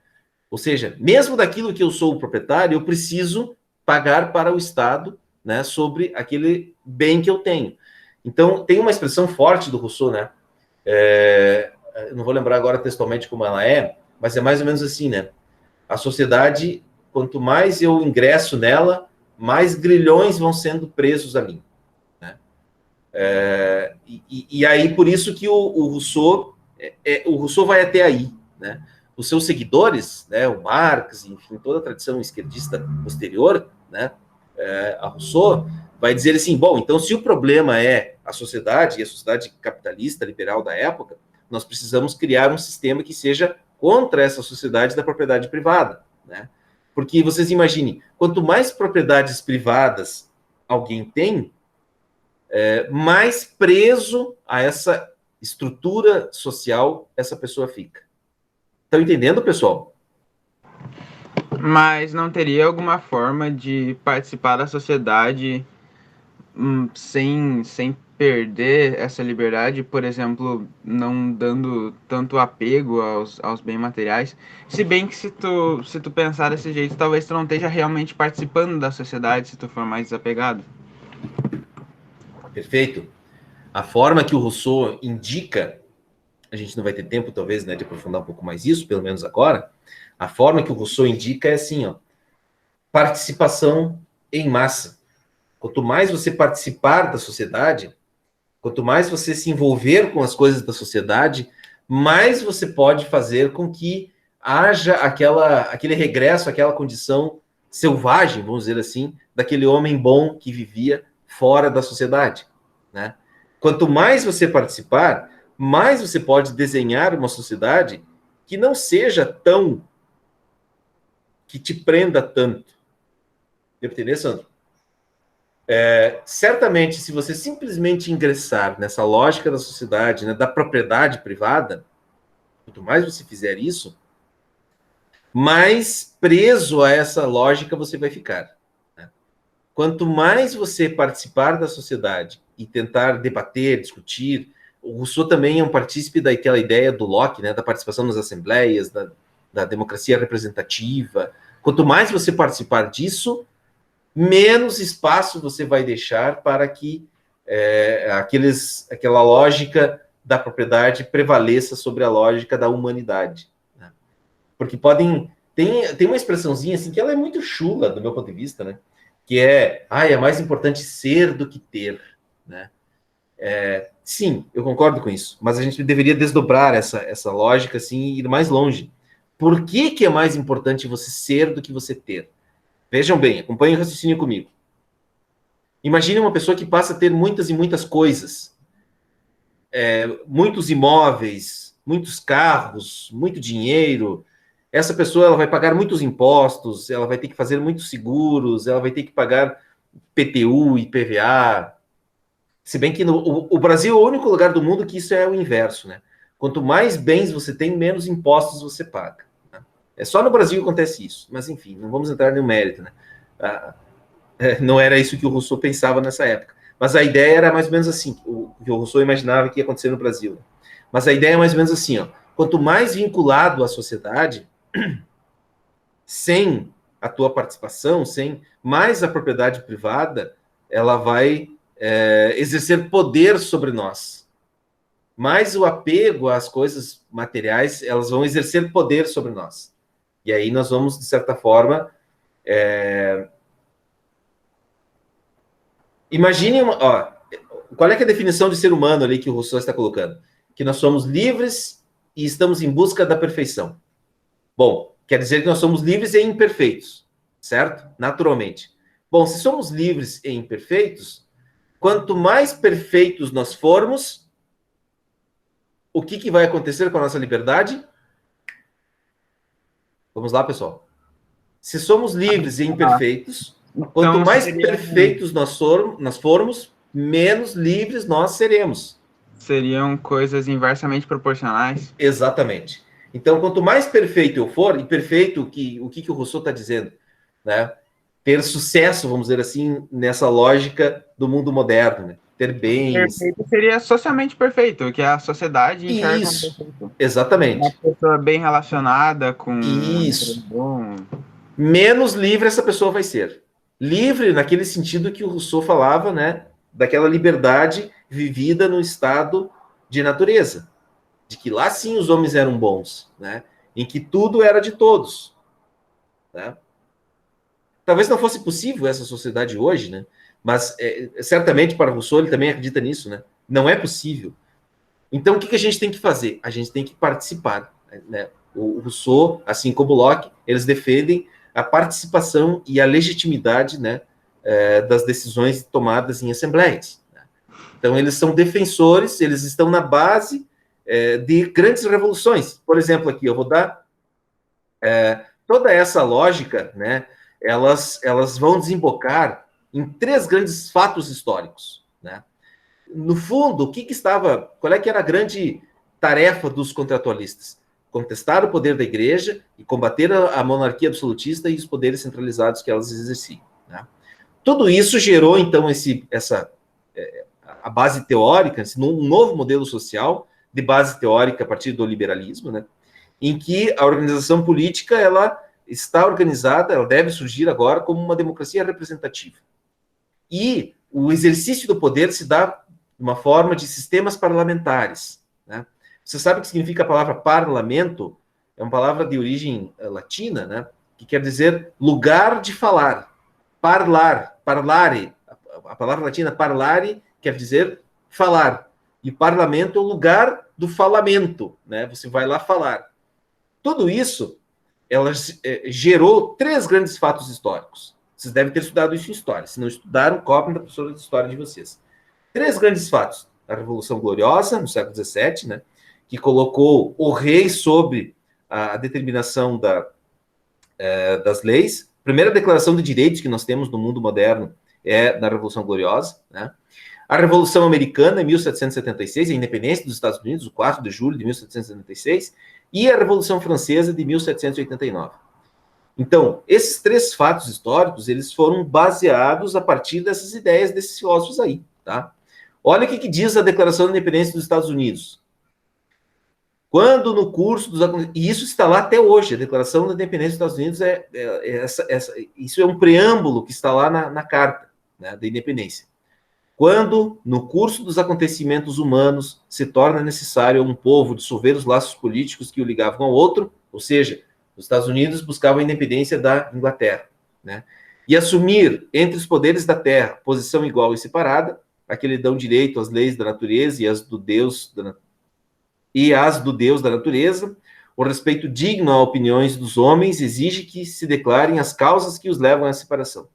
Ou seja, mesmo daquilo que eu sou o proprietário, eu preciso pagar para o Estado, né, sobre aquele bem que eu tenho. Então, tem uma expressão forte do Rousseau, né? Eu não vou lembrar agora textualmente como ela é, mas é mais ou menos assim, né? A sociedade, quanto mais eu ingresso nela, mais grilhões vão sendo presos a mim, né? E aí, por isso que o Rousseau vai até aí, né? Os seus seguidores, né, o Marx, enfim, toda a tradição esquerdista posterior, né, a Rousseau, vai dizer assim, bom, então se o problema é a sociedade, e a sociedade capitalista, liberal da época, nós precisamos criar um sistema que seja contra essa sociedade da propriedade privada, né? Porque vocês imaginem, quanto mais propriedades privadas alguém tem, mais preso a essa estrutura social essa pessoa fica. Estão entendendo, pessoal? Mas não teria alguma forma de participar da sociedade sem perder essa liberdade, por exemplo, não dando tanto apego aos bens materiais? Se bem que se tu pensar desse jeito, talvez tu não esteja realmente participando da sociedade se tu for mais desapegado. Perfeito. A forma que o Rousseau indica, a gente não vai ter tempo, talvez, né, de aprofundar um pouco mais isso, pelo menos agora. A forma que o Rousseau indica é assim, ó, participação em massa. Quanto mais você participar da sociedade, quanto mais você se envolver com as coisas da sociedade, mais você pode fazer com que haja aquele regresso, aquela condição selvagem, vamos dizer assim, daquele homem bom que vivia fora da sociedade, né? Quanto mais você participar, mais você pode desenhar uma sociedade que não seja tão, que te prenda tanto. Deu para entender, Sandro? Certamente, se você simplesmente ingressar nessa lógica da sociedade, né, da propriedade privada, quanto mais você fizer isso, mais preso a essa lógica você vai ficar, né? Quanto mais você participar da sociedade e tentar debater, discutir, o Rousseau também é um partícipe daquela ideia do Locke, né, da participação nas assembleias, da democracia representativa. Quanto mais você participar disso, menos espaço você vai deixar para que aquela lógica da propriedade prevaleça sobre a lógica da humanidade, né? Porque tem uma expressãozinha assim que ela é muito chula do meu ponto de vista, né? que é mais importante ser do que ter, né? Sim, eu concordo com isso, mas a gente deveria desdobrar essa lógica assim, e ir mais longe. Por que é mais importante você ser do que você ter? Vejam bem, acompanhem o raciocínio comigo. Imagine uma pessoa que passa a ter muitas e muitas coisas, muitos imóveis, muitos carros, muito dinheiro. Essa pessoa ela vai pagar muitos impostos, ela vai ter que fazer muitos seguros, ela vai ter que pagar PTU, IPVA. Se bem que o Brasil é o único lugar do mundo que isso é o inverso, né? Quanto mais bens você tem, menos impostos você paga. Né? É só no Brasil que acontece isso. Mas, enfim, não vamos entrar no mérito, né? Não era isso que o Rousseau pensava nessa época. Mas a ideia era mais ou menos assim, o que o Rousseau imaginava que ia acontecer no Brasil. Mas a ideia é mais ou menos assim, ó, quanto mais vinculado à sociedade, sem a tua participação, sem mais a propriedade privada, ela vai exercer poder sobre nós. Mais o apego às coisas materiais, elas vão exercer poder sobre nós. E aí nós vamos, de certa forma, imagine, qual é, a definição de ser humano ali que o Rousseau está colocando? Que nós somos livres e estamos em busca da perfeição. Bom, quer dizer que nós somos livres e imperfeitos, certo? Naturalmente. Bom, se somos livres e imperfeitos, quanto mais perfeitos nós formos, o que vai acontecer com a nossa liberdade? Vamos lá, pessoal. Se somos livres e imperfeitos, quanto mais perfeitos nós formos, menos livres nós seremos. Seriam coisas inversamente proporcionais? Exatamente. Então, quanto mais perfeito eu for, e perfeito, o que o Rousseau está dizendo, né? Ter sucesso, vamos dizer assim, nessa lógica do mundo moderno, né? Ter bens. Perfeito seria socialmente perfeito, que a sociedade enxerga Isso, perfeito. exatamente. Uma pessoa bem relacionada com... Isso. Menos livre essa pessoa vai ser. Livre naquele sentido que o Rousseau falava, né? Daquela liberdade vivida no estado de natureza. De que lá sim os homens eram bons, né? Em que tudo era de todos. Né? Talvez não fosse possível essa sociedade hoje, né? Mas certamente para Rousseau ele também acredita nisso, né? Não é possível. Então o que a gente tem que fazer? A gente tem que participar. Né? O Rousseau, assim como Locke, eles defendem a participação e a legitimidade, né, das decisões tomadas em assembleias. Né? Então eles são defensores, eles estão na base de grandes revoluções. Por exemplo, aqui eu vou dar toda essa lógica, né? Elas vão desembocar em 3 grandes fatos históricos, né? No fundo, qual é que era a grande tarefa dos contratualistas? Contestar o poder da igreja e combater a monarquia absolutista e os poderes centralizados que elas exerciam. Né? Tudo isso gerou, então, a base teórica, um novo modelo social de base teórica a partir do liberalismo, né? Em que a organização política ela está organizada, ela deve surgir agora como uma democracia representativa. E o exercício do poder se dá de uma forma de sistemas parlamentares. Né? Você sabe o que significa a palavra parlamento? É uma palavra de origem latina, né? Que quer dizer lugar de falar. Parlare. A palavra latina parlare quer dizer falar. E parlamento é o lugar do falamento. Né? Você vai lá falar. Tudo isso ela gerou 3 grandes fatos históricos. Vocês devem ter estudado isso em história. Se não estudaram, copiam da professora de história de vocês. 3 grandes fatos. A Revolução Gloriosa, no século XVII, né, que colocou o rei sobre a determinação das leis. A primeira declaração de direitos que nós temos no mundo moderno é na Revolução Gloriosa. Né? A Revolução Americana, em 1776, a independência dos Estados Unidos, o 4 de julho de 1776, e a Revolução Francesa de 1789. Então, esses 3 fatos históricos, eles foram baseados a partir dessas ideias desses filósofos aí, tá? Olha o que diz a Declaração da Independência dos Estados Unidos. Quando no curso dos... E isso está lá até hoje, a Declaração da Independência dos Estados Unidos isso é um preâmbulo que está lá na Carta, né, da Independência. Quando, no curso dos acontecimentos humanos, se torna necessário a um povo dissolver os laços políticos que o ligavam ao outro, ou seja, os Estados Unidos buscavam a independência da Inglaterra, né? e assumir entre os poderes da terra posição igual e separada, a que lhe dão direito às leis da natureza e as do Deus da natureza, o respeito digno a opiniões dos homens exige que se declarem as causas que os levam à separação.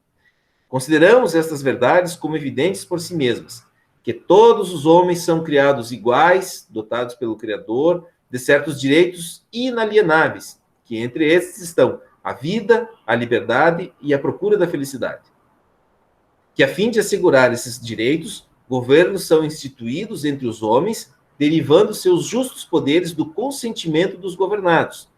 Consideramos estas verdades como evidentes por si mesmas, que todos os homens são criados iguais, dotados pelo Criador, de certos direitos inalienáveis, que entre esses estão a vida, a liberdade e a procura da felicidade. Que a fim de assegurar esses direitos, governos são instituídos entre os homens, derivando seus justos poderes do consentimento dos governados,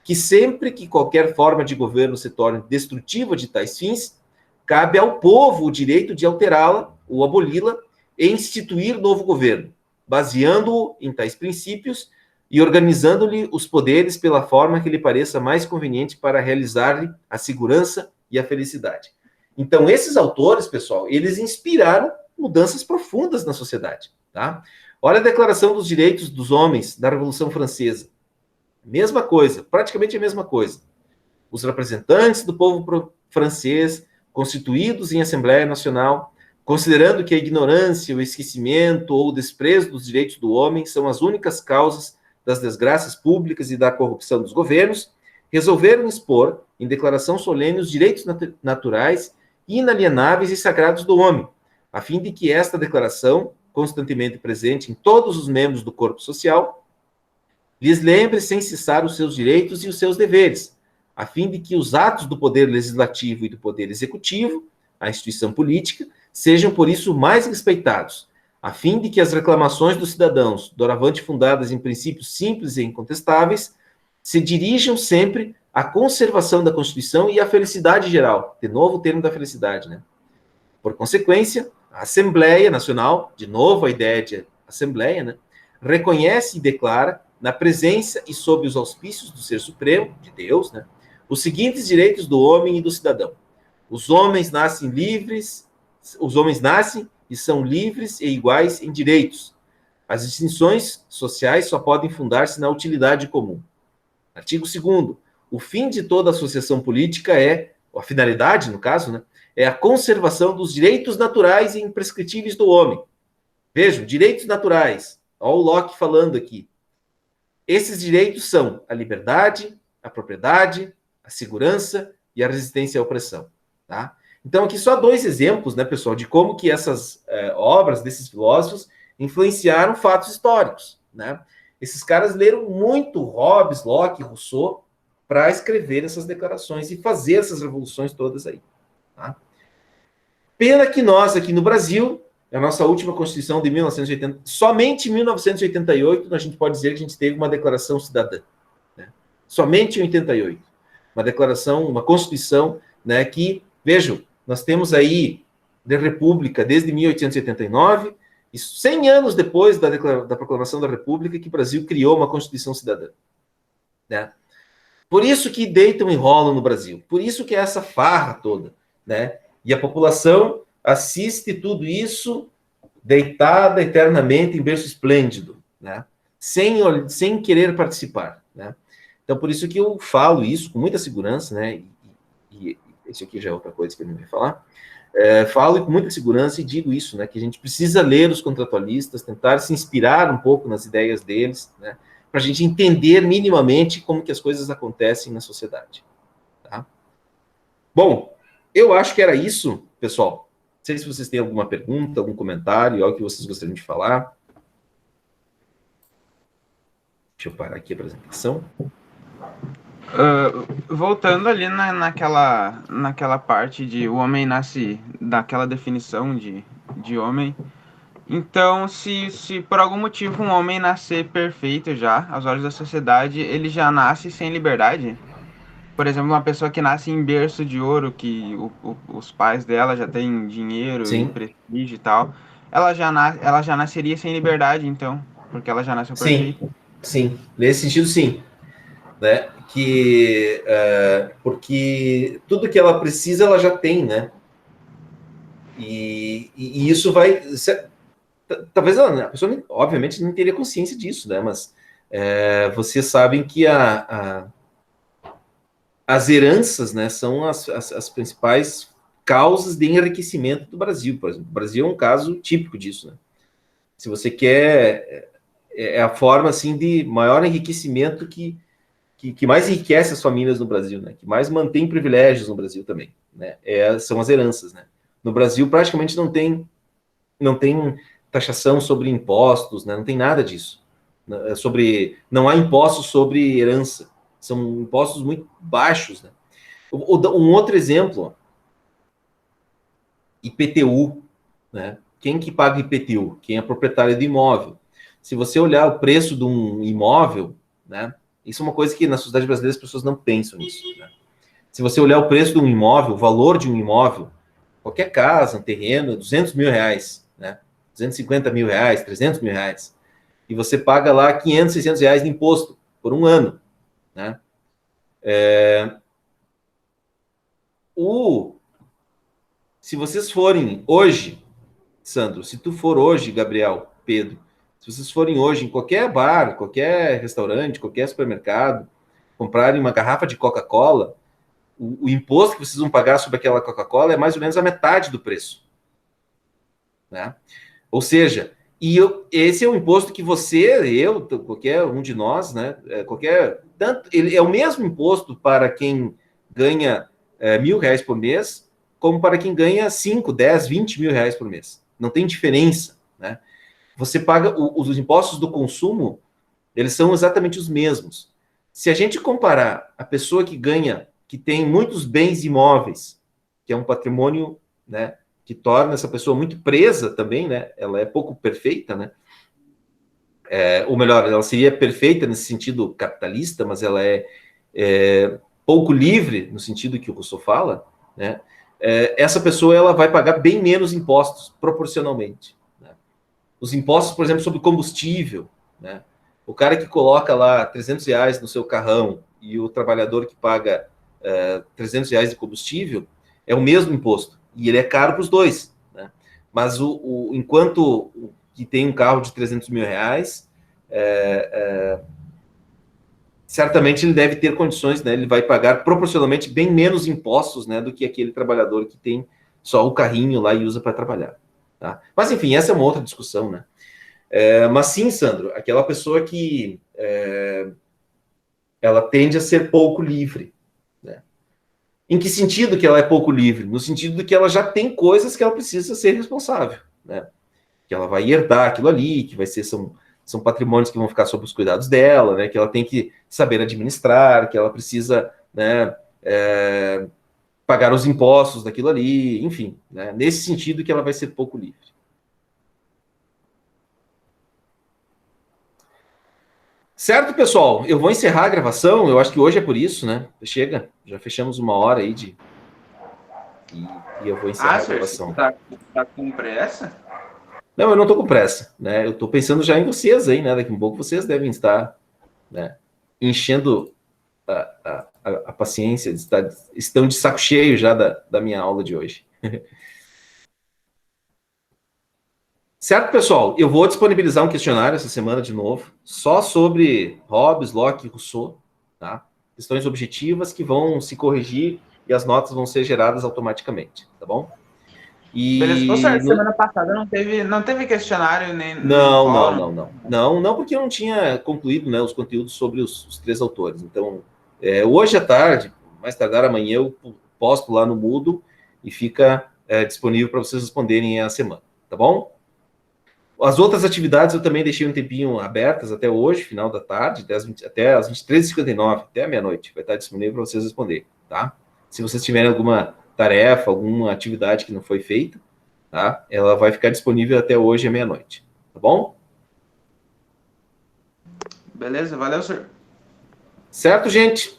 que sempre que qualquer forma de governo se torne destrutiva de tais fins, cabe ao povo o direito de alterá-la ou aboli-la e instituir novo governo, baseando-o em tais princípios e organizando-lhe os poderes pela forma que lhe pareça mais conveniente para realizar-lhe a segurança e a felicidade. Então, esses autores, pessoal, eles inspiraram mudanças profundas na sociedade, tá? Olha a Declaração dos Direitos dos Homens da Revolução Francesa. Mesma coisa, praticamente a mesma coisa. Os representantes do povo francês, constituídos em Assembleia Nacional, considerando que a ignorância, o esquecimento ou o desprezo dos direitos do homem são as únicas causas das desgraças públicas e da corrupção dos governos, resolveram expor, em declaração solene, os direitos naturais, inalienáveis e sagrados do homem, a fim de que esta declaração, constantemente presente em todos os membros do corpo social, lhes lembre sem cessar os seus direitos e os seus deveres, a fim de que os atos do poder legislativo e do poder executivo, a instituição política, sejam por isso mais respeitados, a fim de que as reclamações dos cidadãos, doravante fundadas em princípios simples e incontestáveis, se dirijam sempre à conservação da Constituição e à felicidade geral. De novo o termo da felicidade, né? Por consequência, a Assembleia Nacional, de novo a ideia de Assembleia, né, reconhece e declara, na presença e sob os auspícios do Ser Supremo, de Deus, né, os seguintes direitos do homem e do cidadão. Os homens nascem e são livres e iguais em direitos. As distinções sociais só podem fundar-se na utilidade comum. Artigo 2º. O fim de toda associação política a finalidade, no caso, né, é a conservação dos direitos naturais e imprescritíveis do homem. Vejam, direitos naturais. Olha o Locke falando aqui. Esses direitos são a liberdade, a propriedade, a segurança e a resistência à opressão. Tá? Então, aqui só 2 exemplos, né, pessoal, de como que essas obras desses filósofos influenciaram fatos históricos. Né? Esses caras leram muito Hobbes, Locke, Rousseau para escrever essas declarações e fazer essas revoluções todas aí. Tá? Pena que nós, aqui no Brasil, a nossa última Constituição de 1980, somente em 1988, a gente pode dizer que a gente teve uma declaração cidadã. Né? Somente em 88. Uma declaração, uma Constituição, né, que, vejam, nós temos aí de República desde 1889, e 100 anos depois da proclamação da República, que o Brasil criou uma Constituição cidadã. Né? Por isso que deitam e rolam no Brasil. Por isso que é essa farra toda. Né? E a população assiste tudo isso deitada eternamente em berço esplêndido, né? sem querer participar. Né? Então, por isso que eu falo isso com muita segurança, né? E isso aqui já é outra coisa que eu não ia falar. Falo com muita segurança e digo isso, né? Que a gente precisa ler os contratualistas, tentar se inspirar um pouco nas ideias deles, né? Para a gente entender minimamente como que as coisas acontecem na sociedade. Tá? Bom, eu acho que era isso, pessoal. Não sei se vocês têm alguma pergunta, algum comentário, algo que vocês gostariam de falar. Deixa eu parar aqui a apresentação. Voltando ali naquela parte de o homem nasce, daquela definição de homem. Então, se por algum motivo um homem nascer perfeito já, aos olhos da sociedade, ele já nasce sem liberdade? Por exemplo, uma pessoa que nasce em berço de ouro, que os pais dela já têm dinheiro Sim. e prestígio e tal, ela já nasceria sem liberdade, então, porque ela já nasceu perfeita. Sim, nesse sentido, sim. Né? Porque tudo que ela precisa, ela já tem, né? E isso vai... Talvez a pessoa, obviamente, não teria consciência disso, né? Mas vocês sabem que as heranças, né, são as principais causas de enriquecimento do Brasil, por exemplo. O Brasil é um caso típico disso, né? Se você quer, é a forma, assim, de maior enriquecimento que mais enriquece as famílias no Brasil, né? Que mais mantém privilégios no Brasil também, né? São as heranças, né? No Brasil, praticamente não tem taxação sobre impostos, né? Não tem nada disso. Não há impostos sobre herança. São impostos muito baixos, né? Um outro exemplo, IPTU, né? Quem que paga IPTU? Quem é proprietário do imóvel. Se você olhar o preço de um imóvel, né? Isso é uma coisa que na sociedade brasileira as pessoas não pensam nisso, né? Se você olhar o preço de um imóvel, o valor de um imóvel, qualquer casa, um terreno, 200 mil reais, né? 250 mil reais, 300 mil reais. E você paga lá 500, 600 reais de imposto por um ano, né? Se vocês forem hoje, Sandro, se tu for hoje, Gabriel, Pedro, se vocês forem hoje em qualquer bar, qualquer restaurante, qualquer supermercado, comprarem uma garrafa de Coca-Cola, o imposto que vocês vão pagar sobre aquela Coca-Cola é mais ou menos a metade do preço, né? Ou seja, esse é o imposto que eu, qualquer um de nós, né? Ele é o mesmo imposto para quem ganha R$ 1.000 por mês, como para quem ganha 5, 10, 20 mil reais por mês. Não tem diferença, né? Você paga os impostos do consumo, eles são exatamente os mesmos. Se a gente comparar a pessoa que tem muitos bens imóveis, que é um patrimônio, né, que torna essa pessoa muito presa também, né? Ela é pouco perfeita, né? Ou melhor, ela seria perfeita nesse sentido capitalista, mas ela é pouco livre no sentido que o Rousseau fala, né? Essa pessoa ela vai pagar bem menos impostos proporcionalmente, né? Os impostos, por exemplo, sobre combustível, né? O cara que coloca lá R$ 300 no seu carrão e o trabalhador que paga R$ 300 de combustível é o mesmo imposto e ele é caro para os dois, né? Mas enquanto que tem um carro de 300 mil reais, certamente ele deve ter condições, né? Ele vai pagar proporcionalmente bem menos impostos, né, do que aquele trabalhador que tem só o carrinho lá e usa para trabalhar, tá? Mas enfim, essa é uma outra discussão, né? Mas sim, Sandro, aquela pessoa que ela tende a ser pouco livre, né? Em que sentido que ela é pouco livre? No sentido de que ela já tem coisas que ela precisa ser responsável, né? Que ela vai herdar aquilo ali, que são patrimônios que vão ficar sob os cuidados dela, né? Que ela tem que saber administrar, que ela precisa, né, pagar os impostos daquilo ali, enfim, né? Nesse sentido que ela vai ser pouco livre. Certo, pessoal? Eu vou encerrar a gravação. Eu acho que hoje é por isso, né? Chega, já fechamos 1 hora aí e eu vou encerrar a gravação. Tá com pressa? Não, eu não estou com pressa, né? Eu estou pensando já em vocês aí, né? Daqui a um pouco vocês devem estar, né, enchendo a paciência, estão de saco cheio já da minha aula de hoje. Certo, pessoal? Eu vou disponibilizar um questionário essa semana de novo, só sobre Hobbes, Locke e Rousseau, tá? Questões objetivas que vão se corrigir e as notas vão ser geradas automaticamente, tá bom? Beleza, semana passada não teve questionário nem Não, porque eu não tinha concluído, né, os conteúdos sobre os 3 autores. Então, hoje à tarde, mais tardar amanhã, eu posto lá no Moodle e fica disponível para vocês responderem a semana, tá bom? As outras atividades eu também deixei um tempinho abertas até hoje, final da tarde, até as 23h59, até a meia-noite, vai estar disponível para vocês responderem, tá? Se vocês tiverem alguma tarefa, alguma atividade que não foi feita, tá? Ela vai ficar disponível até hoje à meia-noite, tá bom? Beleza, valeu, senhor. Certo, gente?